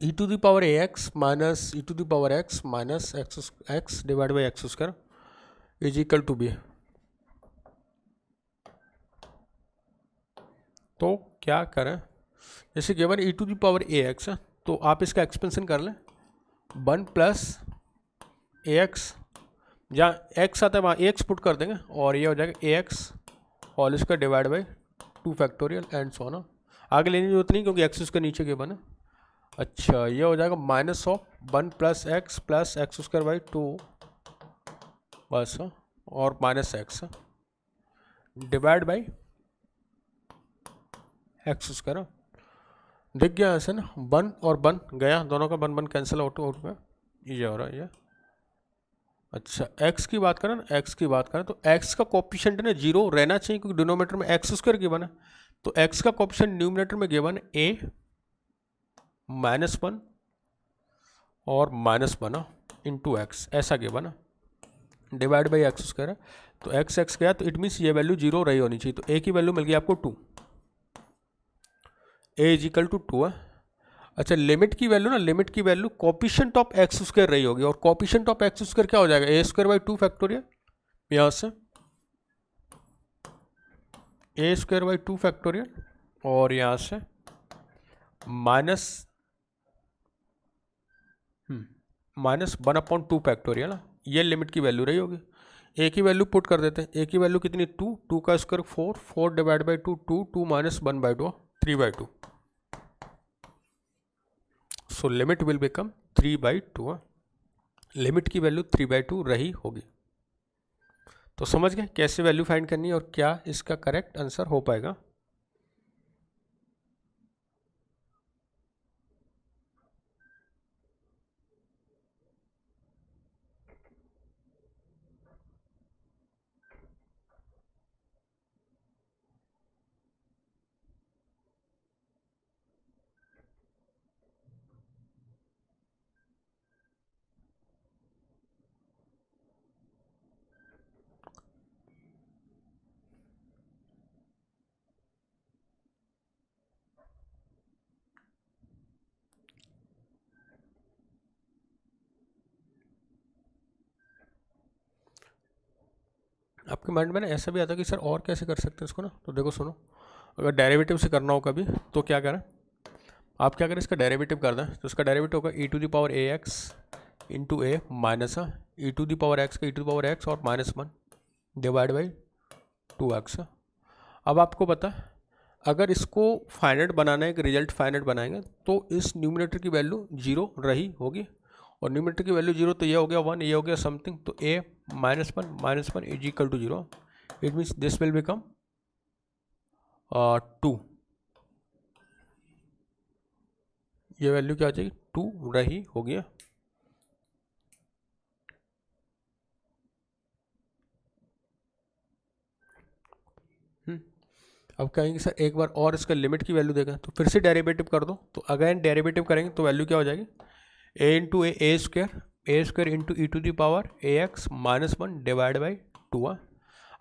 e to the power ax minus e to the power x minus x divide by x square is equal to B. तो क्या करें, जैसे given e to the power ax है, तो आप इसका एक्सपेंशन कर लें 1 प्लस ax, जहाँ x आता है वहाँ ax पुट कर देंगे, और ये हो जाएगा ax और इसका divide by 2 factorial and so ना। आगे लेने की जरूरत नहीं क्योंकि एक्स उसके नीचे गिवन है। अच्छा, ये हो जाएगा -1 प्लस एक्स स्क्वायर बाई 2 बस, और -x divide by x square. दिख गया ऐसे ना, 1 और 1 गया, दोनों का 1 कैंसिल आउट में ये हो रहा है ये। अच्छा, x की बात करें ना, x की बात करें तो x का कोफिशिएंट ना 0 रहना चाहिए क्योंकि डिनोमिनेटर में एक्स स्क्वायर गिवन है। तो x का कोफिशिएंट न्यूमरेटर में गिवन a -1 और -1 इंटू एक्स, ऐसा गिवन है। डिवाइड बाई एक्स स्क्वायर है, तो एक्स एक्स गया, तो इट मीन्स ये वैल्यू 0 रही होनी चाहिए। तो ए की वैल्यू मिल गई आपको 2, ए इज इक्वल टू 2 है। अच्छा, लिमिट की वैल्यू ना, लिमिट की value coefficient of x square रही होगी, और कोफिशिएंट ऑफ एक्स स्क्वायर क्या हो जाएगा, ए स्क्वायर बाई 2 फैक्टोरियल, यहाँ से ए स्क्वायर बाई 2 फैक्टोरियल, और यहाँ से माइनस 1/2 फैक्टोरियल ना, ये लिमिट की वैल्यू रही होगी। ए की वैल्यू पुट कर देते हैं, ए की वैल्यू कितनी, 2, 2 का square 4, 4 divide by 2, 2, 2 minus 1/2, 3/2। So limit will become 3/2। Limit की वैल्यू 3/2 रही होगी। तो समझ गए कैसे वैल्यू फाइंड करनी है और क्या इसका करेक्ट आंसर हो पाएगा। आपके माइंड में ना ऐसा भी आता है कि सर और कैसे कर सकते हैं इसको ना, तो देखो सुनो, अगर डेरिवेटिव से करना हो कभी तो क्या करें, आप क्या करें, इसका डेरिवेटिव कर दें, तो इसका डेरिवेटिव होगा e to the power A X into A minus E to the power x का E to the power X और -1 डिवाइड बाई 2x। अब आपको पता है अगर इसको फाइनाइट बनाना है, एक रिजल्ट फाइनाइट बनाएंगे, तो इस न्यूमिनेटर की वैल्यू 0 रही होगी, और न्यूमिनेटर की वैल्यू 0, तो ये हो गया 1, ये हो गया समथिंग, तो a -1 is equal to 0, it means this will become 2, ये वैल्यू क्या आ जाएगी, 2 रही होगी। अब कहेंगे सर एक बार और इसका लिमिट की वैल्यू देगा, तो फिर से डेरिवेटिव कर दो, तो अगेन डेरिवेटिव करेंगे तो वैल्यू क्या हो जाएगी, a into A square into e to the power A x -1 divide by 2।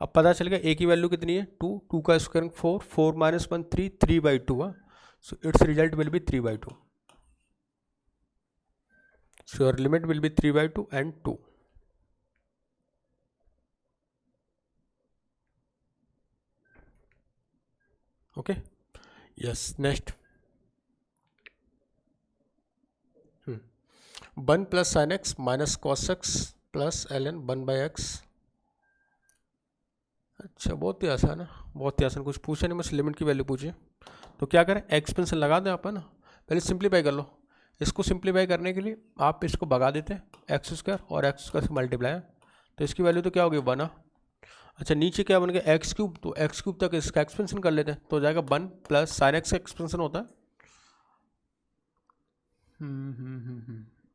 अब पता चल गया ए की वैल्यू कितनी है, 2, 2 का square 4, 4 -1 3, 3/2। So it's result will B 3/2। So your limit will be 3/2 and 2। Okay, yes, next 1 plus sign x minus cos x plus ln 1/x। अच्छा, बहुत ही आसान है, बहुत ही आसान, कुछ पूछा नहीं, बस लिमिट की वैल्यू पूछिए। तो क्या करें, एक्सपेंशन लगा दें अपन, पहले सिंप्लीफाई कर लो। इसको सिंप्लीफाई करने के लिए आप इसको भगा देते हैं एक्स स्क्वायर और एक्स स्क्वायर से मल्टीप्लाई, तो इसकी वैल्यू तो क्या होगी 1। अच्छा, नीचे क्या बन गया एक्स क्यूब, तो एक्स क्यूब तक इसका एक्सपेंशन कर लेते हैं, तो हो जाएगा 1 प्लस साइन एक्स का एक्सपेंशन होता है,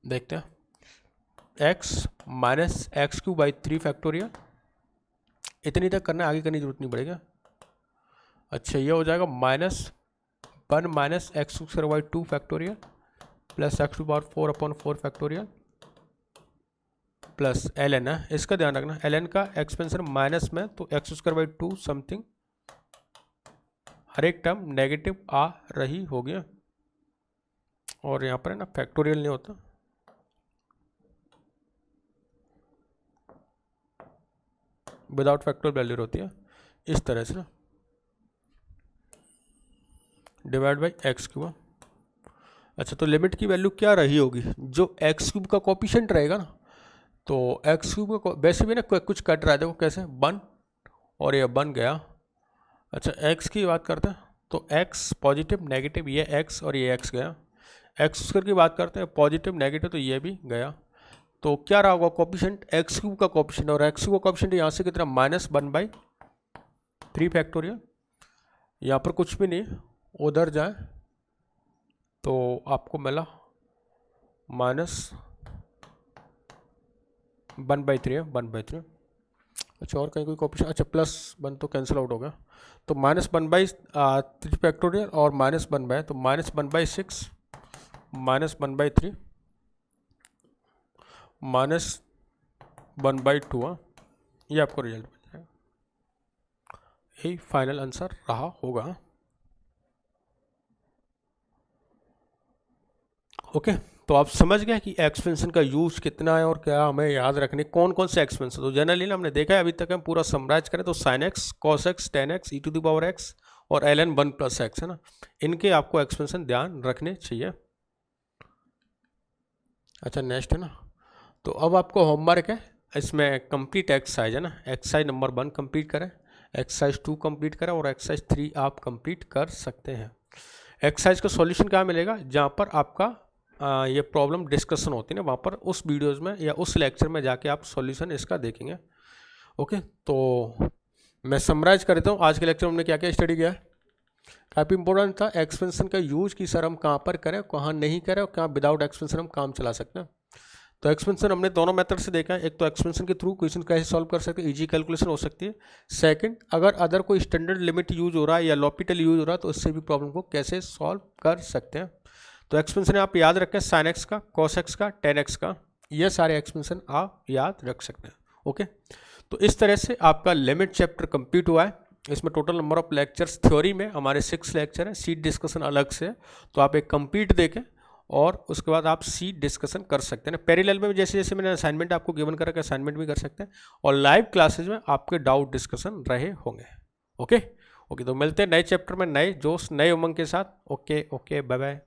देखते हैं, x minus x cube by 3 factorial, इतनी तक करना है, आगे करने की जरूरत नहीं पड़ेगी। अच्छा, ये हो जाएगा -1 minus x square by 2 factorial plus x to power 4/4 factorial plus ln है, इसका ध्यान रखना, ln का एक्सपेंशन माइनस में, तो एक्स स्क्वायर बाई 2 समथिंग, हर एक टर्म नेगेटिव आ रही होगी, और यहाँ पर है ना फैक्टोरियल नहीं होता, विदाउट फैक्टोरियल वैल्यू होती है, इस तरह से ना, डिवाइड बाई एक्स क्यूब। अच्छा, तो लिमिट की वैल्यू क्या रही होगी, जो एक्स क्यूब का कोफिशिएंट रहेगा ना, तो एक्स क्यूब का वैसे भी ना कुछ कट रहा है, देखो कैसे 1 और ये 1 गया। अच्छा, एक्स की बात करते हैं, तो एक्स पॉजिटिव नेगेटिव, ये एक्स और ये एक्स गया। एक्स स्क्वायर की बात करते हैं, पॉजिटिव नेगेटिव, तो ये भी गया। तो क्या रहा होगा कोफिशिएंट, एक्स क्यूब का कोफिशिएंट, और एक्स क्यूब का कोफिशिएंट यहाँ से कितना -1/3 फैक्टोरियल, यहाँ पर कुछ भी नहीं, उधर जाए तो आपको मिला -1/3 है, 1/3। अच्छा, और कहीं कोई कोफिशिएंट, अच्छा +1 तो कैंसिल आउट हो गया, तो -1/3 फैक्टोरियल और -1/, तो -1/6 -1/3 -1/2 ये आपको रिजल्ट मिल जाएगा, यही फाइनल आंसर रहा होगा। ओके, तो आप समझ गए कि एक्सपेंशन का यूज कितना है और क्या हमें याद रखने, कौन कौन से एक्सपेंशन। तो जनरली ना हमने देखा है अभी तक, हम पूरा समराइज करें तो sine X, cos X, tan X, E to the power X और एल एन 1 प्लस एक्स है ना, इनके आपको एक्सपेंशन ध्यान रखने चाहिए। अच्छा नेक्स्ट है ना, तो अब आपको होमवर्क है, इसमें कंप्लीट एक्सरसाइज है ना, एक्सरसाइज नंबर 1 कंप्लीट करें, एक्सरसाइज 2 कंप्लीट करें और एक्सरसाइज 3 आप कंप्लीट कर सकते हैं। एक्सरसाइज का सॉल्यूशन कहाँ मिलेगा, जहाँ पर आपका ये प्रॉब्लम डिस्कशन होती है ना, वहाँ पर उस वीडियोज़ में या उस लेक्चर में जाके आप सॉल्यूशन इसका देखेंगे। ओके, तो मैं समराइज कर देता हूँ आज के लेक्चर में हमने क्या क्या स्टडी किया है। काफ़ी इंपॉर्टेंट था एक्सपेंशन का यूज कि सर हम कहाँ पर करें, कहाँ नहीं करें और कहाँ विदाउट एक्सपेंशन हम काम चला सकते हैं। तो एक्सपेंशन हमने दोनों मेथड से देखा है, एक तो एक्सपेंशन के थ्रू क्वेश्चन कैसे सॉल्व कर सकते हैं, इजी कैलकुलेशन हो सकती है। सेकंड, अगर अदर कोई स्टैंडर्ड लिमिट यूज हो रहा है या लॉपिटल यूज हो रहा है तो इससे भी प्रॉब्लम को कैसे सॉल्व कर सकते हैं। तो एक्सपेंशन आप याद रखें, साइन एक्स का, कॉस एक्स का, टेन एक्स का, ये सारे एक्सपेंशन आप याद रख सकते हैं। ओके, तो इस तरह से आपका लिमिट चैप्टर कंप्लीट हुआ है। इसमें total number of lectures theory में हमारे 6 लेक्चर हैं, सीट डिस्कशन अलग से है, तो आप एक कंप्लीट देखें और उसके बाद आप सीट डिस्कशन कर सकते हैं। पैरेलल में जैसे जैसे मैंने असाइनमेंट आपको गिवन करा कि असाइनमेंट भी कर सकते हैं और लाइव क्लासेज में आपके डाउट डिस्कशन रहे होंगे। ओके, तो मिलते हैं नए चैप्टर में नए जोश नए उमंग के साथ। Okay, bye bye.